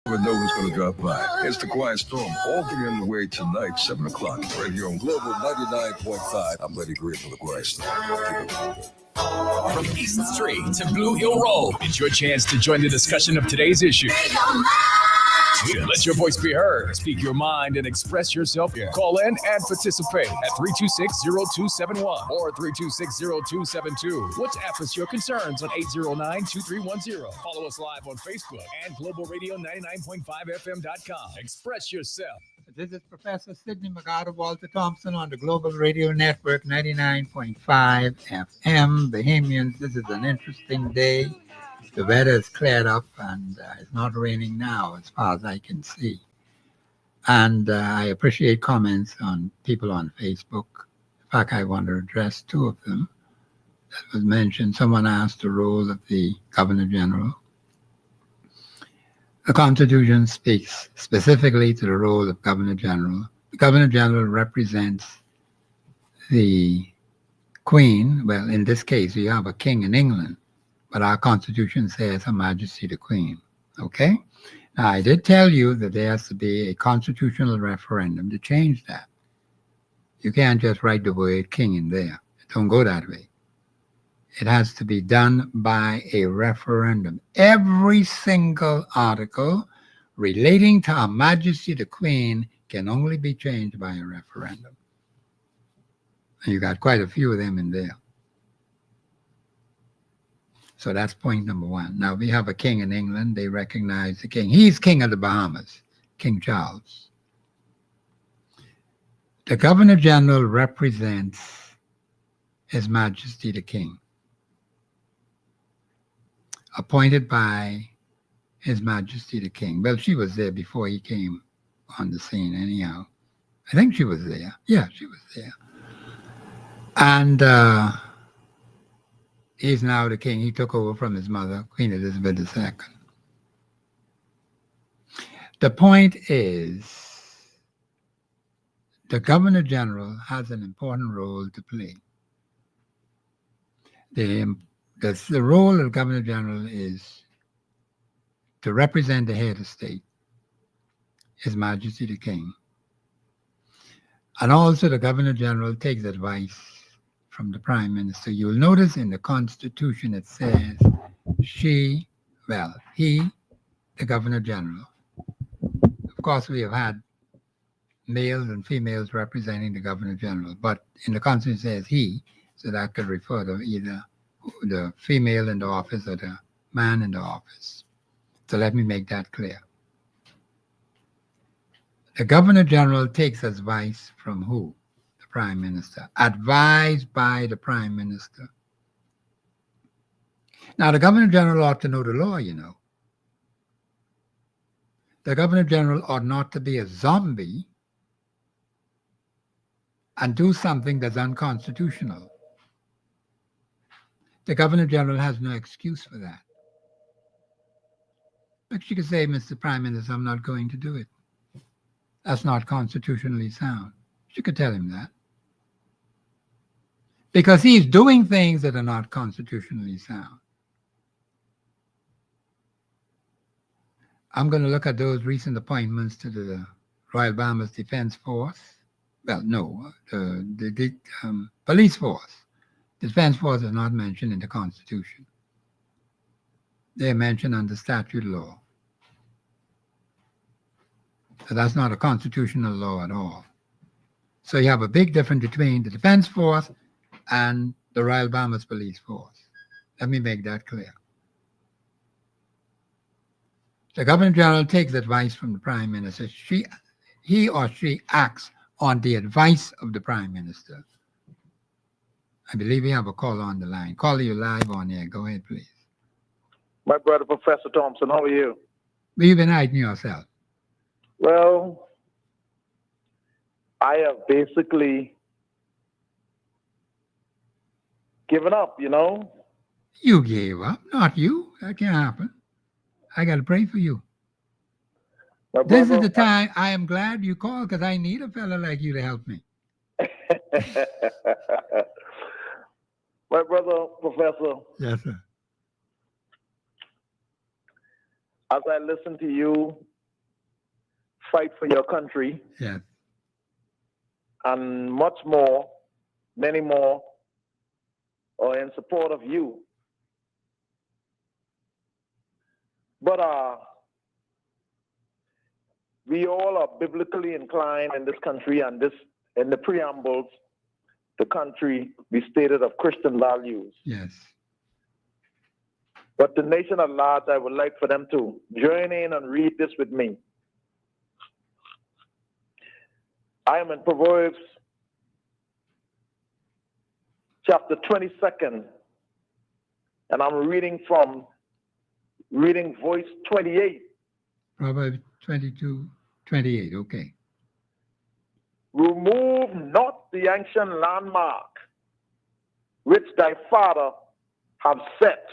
Never know who's going to drop by. It's the Quiet Storm. All three on the way tonight, 7 o'clock, right here on Global 99.5. I'm Letty Greer for the Quiet Storm. From East Street to Blue Hill Road, it's your chance to join the discussion of today's issue. Let your voice be heard. Speak your mind and express yourself. Call in and participate at 326-0271 or 326-0272. WhatsApp us your concerns on 809-2310. Follow us live on Facebook and Global Radio 99.5FM.com. Express yourself. This is Professor Sidney McArthur Walter Thompson on the Global Radio Network, 99.5 FM. Bahamians, this is an interesting day. The weather is cleared up and it's not raining now as far as I can see. And I appreciate comments on people on Facebook. In fact, I want to address two of them that was mentioned. Someone asked the role of the Governor General. The Constitution speaks specifically to the role of Governor General. The Governor General represents the Queen. Well, in this case, we have a king in England, but our Constitution says Her Majesty the Queen. Okay? Now, I did tell you that there has to be a constitutional referendum to change that. You can't just write the word king in there. It don't go that way. It has to be done by a referendum. Every single article relating to Her Majesty the Queen can only be changed by a referendum. And you got quite a few of them in there. So that's point number one. Now we have a king in England. They recognize the king. He's king of the Bahamas, King Charles. The Governor General represents His Majesty the King, appointed by His Majesty the King. Well, she was there before he came on the scene anyhow. I think she was there. Yeah, she was there. And he's now the king. He took over from his mother, Queen Elizabeth II. The point is, the Governor General has an important role to play. The role of the Governor General is to represent the head of state, His Majesty the King. And also the Governor General takes advice from the Prime Minister. You'll notice in the Constitution it says he, the Governor General. Of course, we have had males and females representing the Governor General, but in the Constitution it says he, so that could refer to either the female in the office or the man in the office. So let me make that clear. The Governor General takes advice from who? The Prime Minister. Advised by the Prime Minister. Now, the Governor General ought to know the law, you know. The Governor General ought not to be a zombie and do something that's unconstitutional. The Governor General has no excuse for that. But she could say, Mr. Prime Minister, I'm not going to do it. That's not constitutionally sound. She could tell him that. Because he's doing things that are not constitutionally sound. I'm going to look at those recent appointments to the Royal Bahamas Defense Force. Well, no, the police force. The Defense Force is not mentioned in the Constitution. They're mentioned under statute law. So that's not a constitutional law at all. So you have a big difference between the Defense Force and the Royal Bahamas Police Force. Let me make that clear. The Governor General takes advice from the Prime Minister. He or she acts on the advice of the Prime Minister. I believe we have a call on the line. Call you live on air. Go ahead, please. My brother, Professor Thompson, how are you? Where you been hiding yourself? Well, I have basically given up, you know? You gave up, not you. That can't happen. I got to pray for you. This is the time. I am glad you called because I need a fella like you to help me. My brother, Professor. Yes, sir. As I listen to you fight for your country. Yes. And much more, many more, are in support of you. But we all are biblically inclined in this country, and this in the preambles, the country we stated of Christian values. Yes. But the nation at large, I would like for them to join in and read this with me. I am in Proverbs chapter 22, and I'm reading voice 28. Proverbs 22:28, okay. Remove not the ancient landmark which thy father have set.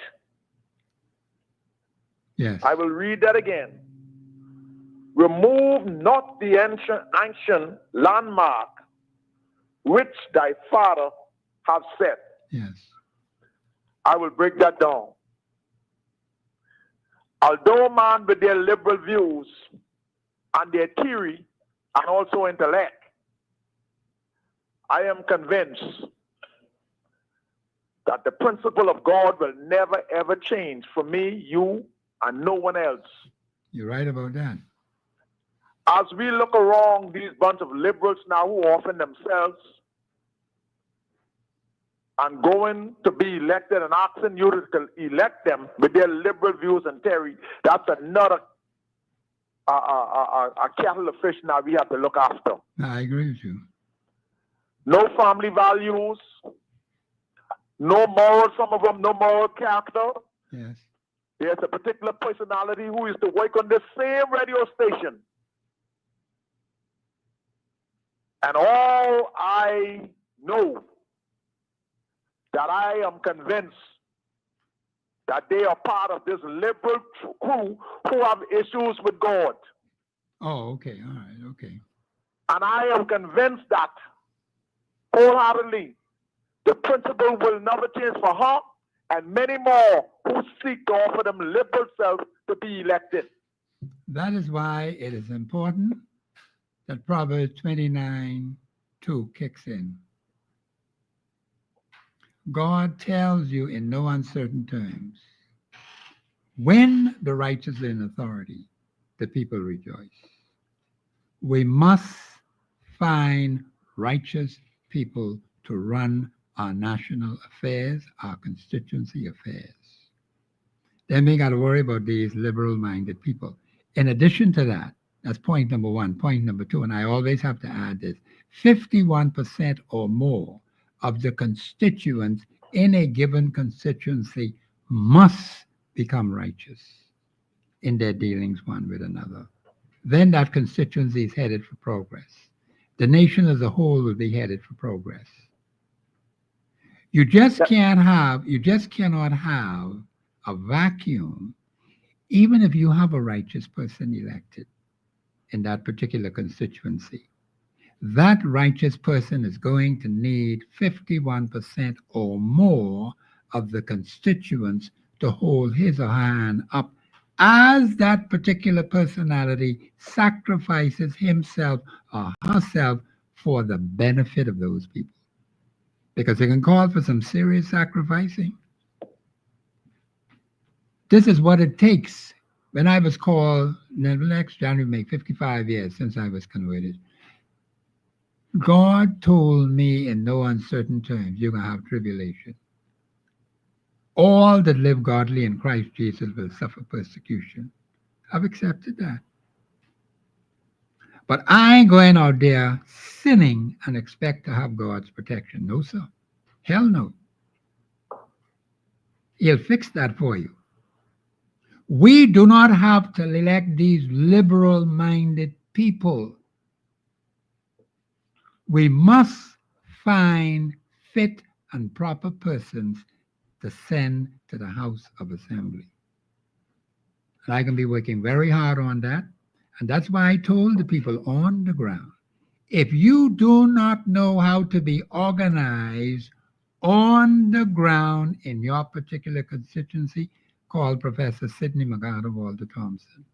Yes. I will read that again. Remove not the ancient landmark which thy father have set. Yes. I will break that down. Although man with their liberal views and their theory and also intellect, I am convinced that the principle of God will never ever change for me, you, and no one else. You're right about that. As we look around these bunch of liberals now who often themselves and going to be elected and asking you to elect them with their liberal views and theory, that's another a kettle of fish now we have to look after. I agree with you. No family values, no moral, some of them no moral character. Yes. There's a particular personality who used to work on this same radio station. And all I know that I am convinced that they are part of this liberal crew who have issues with God. Oh, okay. All right. Okay. And I am convinced that wholeheartedly the principle will never change for her and many more who seek to offer them liberal self to be elected. That is why it is important that Proverbs 29:2 kicks in. God tells you in no uncertain terms, when the righteous are in authority, the people rejoice. We must find righteous people to run our national affairs, our constituency affairs. Then we got to worry about these liberal-minded people. In addition to that, that's point number one. Point number two, and I always have to add this, 51% or more of the constituents in a given constituency must become righteous in their dealings one with another. Then that constituency is headed for progress. The nation as a whole will be headed for progress. You just cannot have a vacuum, even if you have a righteous person elected in that particular constituency. That righteous person is going to need 51% or more of the constituents to hold his or her hand up as that particular personality sacrifices himself or herself for the benefit of those people. Because they can call for some serious sacrificing. This is what it takes. When I was called, next January will make 55 years since I was converted. God told me in no uncertain terms, you're going to have tribulation. All that live godly in Christ Jesus will suffer persecution. I've accepted that. But I ain't going out there sinning and expect to have God's protection. No, sir. Hell no. He'll fix that for you. We do not have to elect these liberal-minded people. We must find fit and proper persons to send to the House of Assembly. And I can be working very hard on that. And that's why I told the people on the ground, if you do not know how to be organized on the ground in your particular constituency, call Professor Sidney Walter Thompson.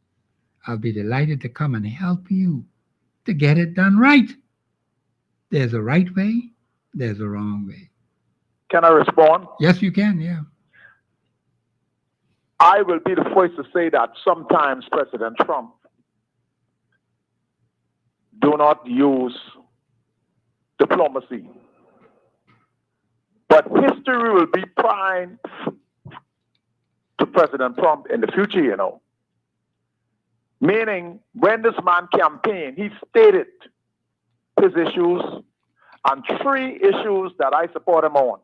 I'll be delighted to come and help you to get it done right. There's a right way, there's a wrong way. Can I respond? Yes, you can, yeah. I will be the first to say that sometimes President Trump do not use diplomacy. But history will be prime to President Trump in the future, you know. Meaning, when this man campaigned, he stated his issues and 3 issues that I support him on.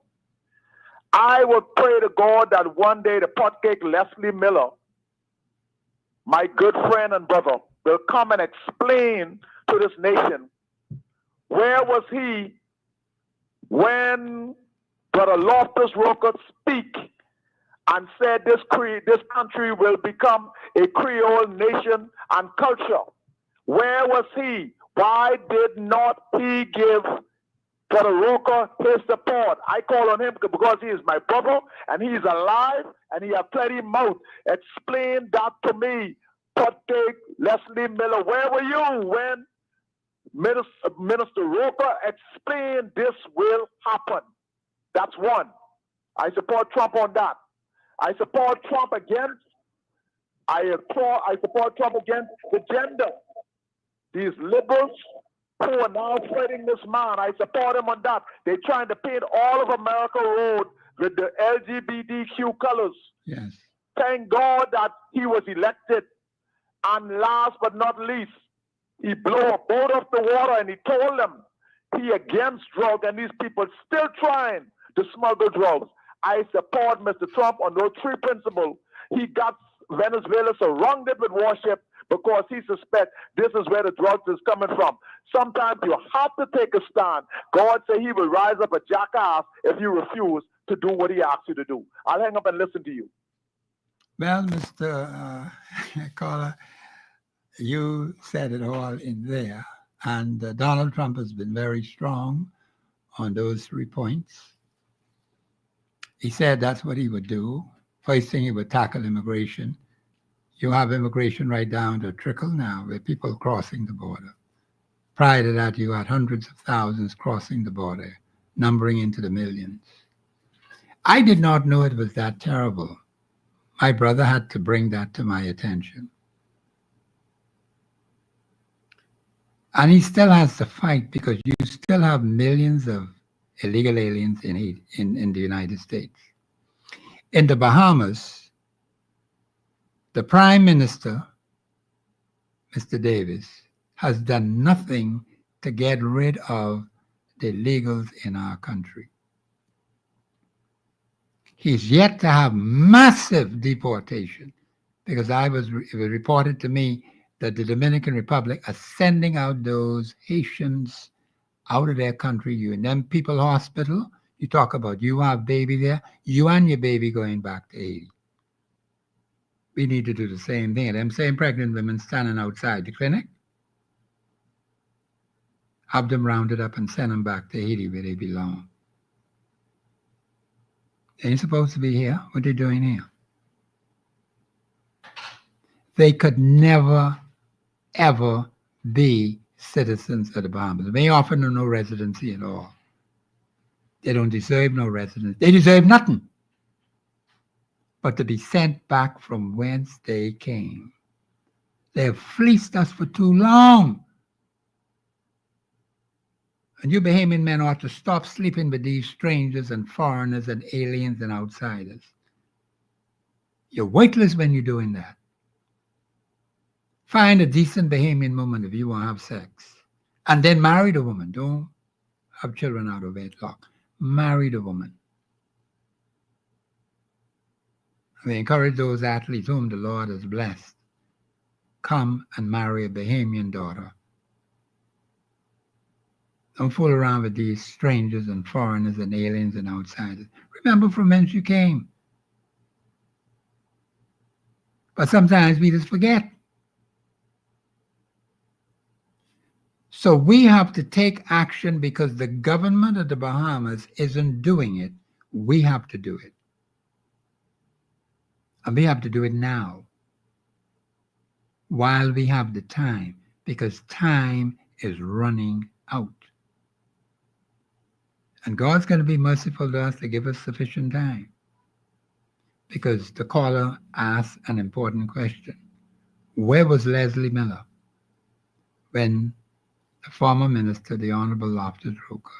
I would pray to God that one day the potcake Leslie Miller, my good friend and brother, will come and explain to this nation, where was he when Brother Loftus Rocker speak and said this country will become a Creole nation and culture? Where was he? Why did not he give Brother Rocker his support? I call on him because he is my brother and he is alive and he has plenty mouth. Explain that to me, Potcake Leslie Miller. Where were you when Minister Rocker explained this will happen? That's one. I support Trump on that. I support Trump against the gender. These liberals who are now fighting this man. I support him on that. They're trying to paint all of America Road with the LGBTQ colors. Yes. Thank God that he was elected. And last but not least, he blew a boat off the water and he told them he against drug, and these people still trying to smuggle drugs. I support Mr. Trump on those three principles. He got Venezuela surrounded with warship because he suspects this is where the drugs is coming from. Sometimes you have to take a stand. God said he will rise up a jackass if you refuse to do what he asks you to do. I'll hang up and listen to you. Well, Mr. Caller, you said it all in there. And Donald Trump has been very strong on those 3 points. He said that's what he would do. First thing, he would tackle immigration. You have immigration right down to a trickle now with people crossing the border. Prior to that, you had hundreds of thousands crossing the border, numbering into the millions. I did not know it was that terrible. My brother had to bring that to my attention. And he still has to fight because you still have millions of illegal aliens in the United States. In the Bahamas, the Prime Minister, Mr. Davis, has done nothing to get rid of the illegals in our country. He's yet to have massive deportation because it was reported to me that the Dominican Republic are sending out those Haitians out of their country. You in them people hospital, you talk about you have baby there, you and your baby going back to Haiti. We need to do the same thing. Them same pregnant women standing outside the clinic, have them rounded up and send them back to Haiti where they belong. They ain't supposed to be here. What they doing here? They could never, ever be citizens of the Bahamas. They offer them no residency at all. They don't deserve no residency. They deserve nothing but to be sent back from whence they came. They have fleeced us for too long. And you Bahamian men ought to stop sleeping with these strangers and foreigners and aliens and outsiders. You're worthless when you're doing that. Find a decent Bahamian woman if you want to have sex. And then marry the woman. Don't have children out of wedlock. Marry the woman. We encourage those athletes whom the Lord has blessed. Come and marry a Bahamian daughter. Don't fool around with these strangers and foreigners and aliens and outsiders. Remember from whence you came. But sometimes we just forget. So we have to take action because the government of the Bahamas isn't doing it. We have to do it. And we have to do it now, while we have the time, because time is running out. And God's going to be merciful to us to give us sufficient time. Because the caller asked an important question. Where was Leslie Miller when the former minister, the Honorable Loftus-Roker,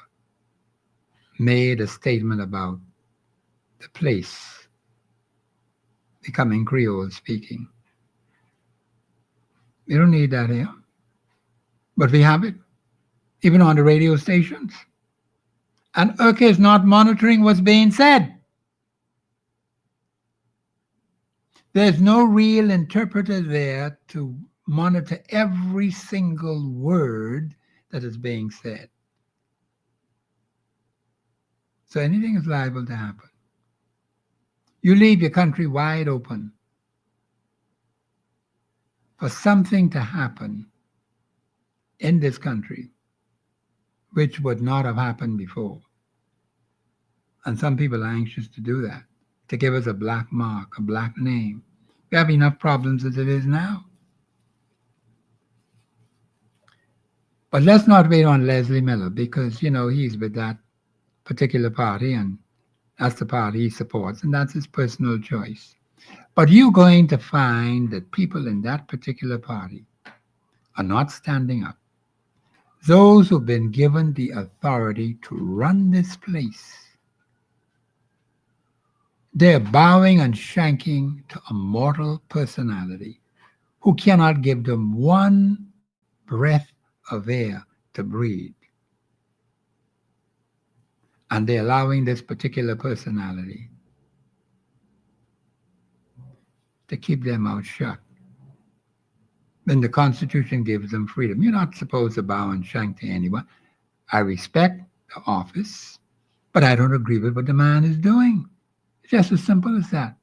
made a statement about the place becoming Creole speaking? We don't need that here. But we have it, even on the radio stations. And IRCA is not monitoring what's being said. There's no real interpreter there to monitor every single word that is being said. So anything is liable to happen. You leave your country wide open for something to happen in this country which would not have happened before. And some people are anxious to do that, to give us a black mark, a black name. We have enough problems as it is now. But let's not wait on Leslie Miller because, he's with that particular party and that's the party he supports and that's his personal choice. But you're going to find that people in that particular party are not standing up. those who've been given the authority to run this place, they're bowing and shanking to a mortal personality who cannot give them one breath of air to breathe. And they're allowing this particular personality to keep their mouth shut. Then the Constitution gives them freedom. You're not supposed to bow and shank to anyone. I respect the office, but I don't agree with what the man is doing. It's just as simple as that.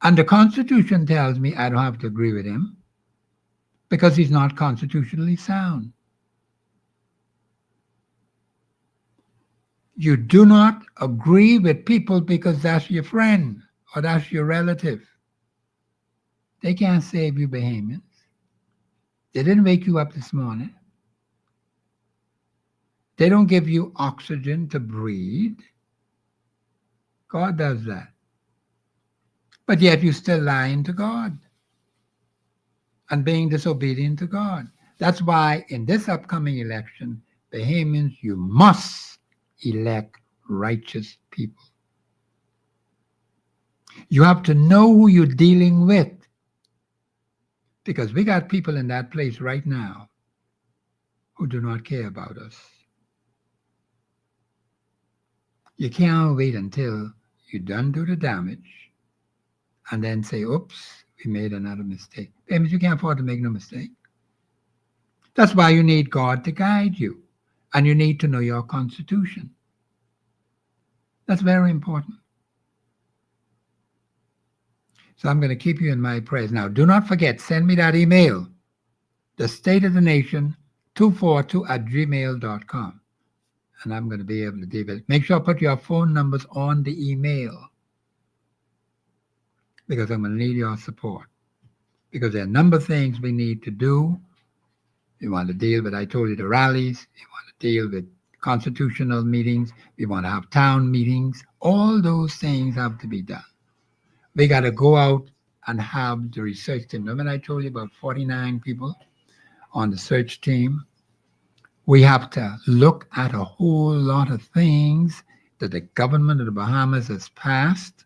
And the Constitution tells me I don't have to agree with him because he's not constitutionally sound. You do not agree with people because that's your friend or that's your relative. They can't save you, Bahamians. They didn't wake you up this morning. They don't give you oxygen to breathe. God does that. But yet you're still lying to God and being disobedient to God. That's why in this upcoming election, Bahamians, you must elect righteous people. You have to know who you're dealing with, because we got people in that place right now who do not care about us. You can't wait until you done do the damage and then say, oops, we made another mistake. That means you can't afford to make no mistake. That's why you need God to guide you, and you need to know your Constitution. That's very important. So I'm going to keep you in my prayers. Now, do not forget, send me that email, the State of the Nation 242@gmail.com. And I'm going to be able to deal with it. Make sure I put your phone numbers on the email, because I'm going to need your support. Because there are a number of things we need to do. We want to deal with, I told you, the rallies. We want to deal with constitutional meetings. We want to have town meetings. All those things have to be done. We got to go out and have the research team. Remember I told you about 49 people on the search team? We have to look at a whole lot of things that the government of the Bahamas has passed.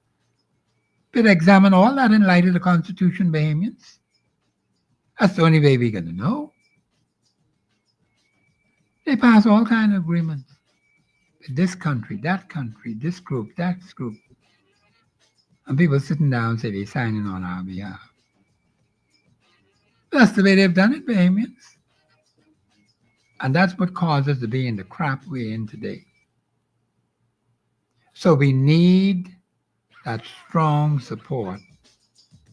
But examine all that in light of the Constitution, Bahamians. That's the only way we're going to know. They pass all kinds of agreements. This country, that country, this group, that group. And people sitting down say they're signing on our behalf. That's the way they've done it, Bahamians. And that's what caused us to be in the crap we're in today. So we need that strong support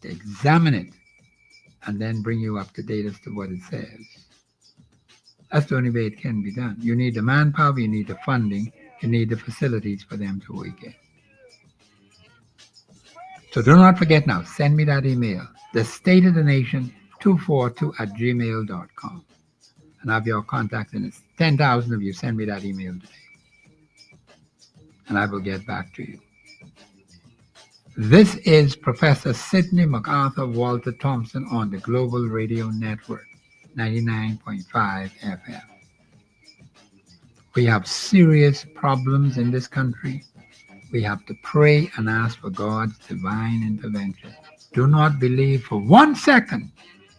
to examine it and then bring you up to date as to what it says. That's the only way it can be done. You need the manpower, you need the funding, you need the facilities for them to work in. So do not forget now, send me that email, the State of the Nation 242@gmail.com. And I have your contact in it. 10,000 of you send me that email today. And I will get back to you. This is Professor Sidney MacArthur Walter Thompson on the Global Radio Network, 99.5 FM. We have serious problems in this country. We have to pray and ask for God's divine intervention. Do not believe for 1 second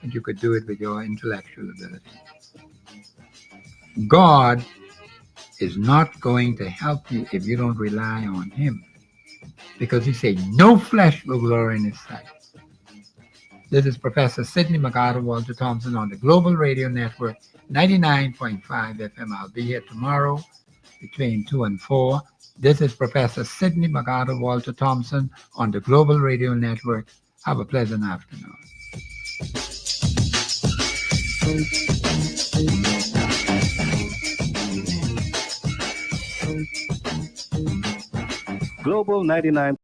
that you could do it with your intellectual ability. God is not going to help you if you don't rely on Him, because He said, no flesh will glory in His sight. This is Professor Sidney MacArthur Walter Thompson on the Global Radio Network, 99.5 FM. I'll be here tomorrow between 2 and 4. This is Professor Sidney MacArthur Walter Thompson on the Global Radio Network. Have a pleasant afternoon. Global 99.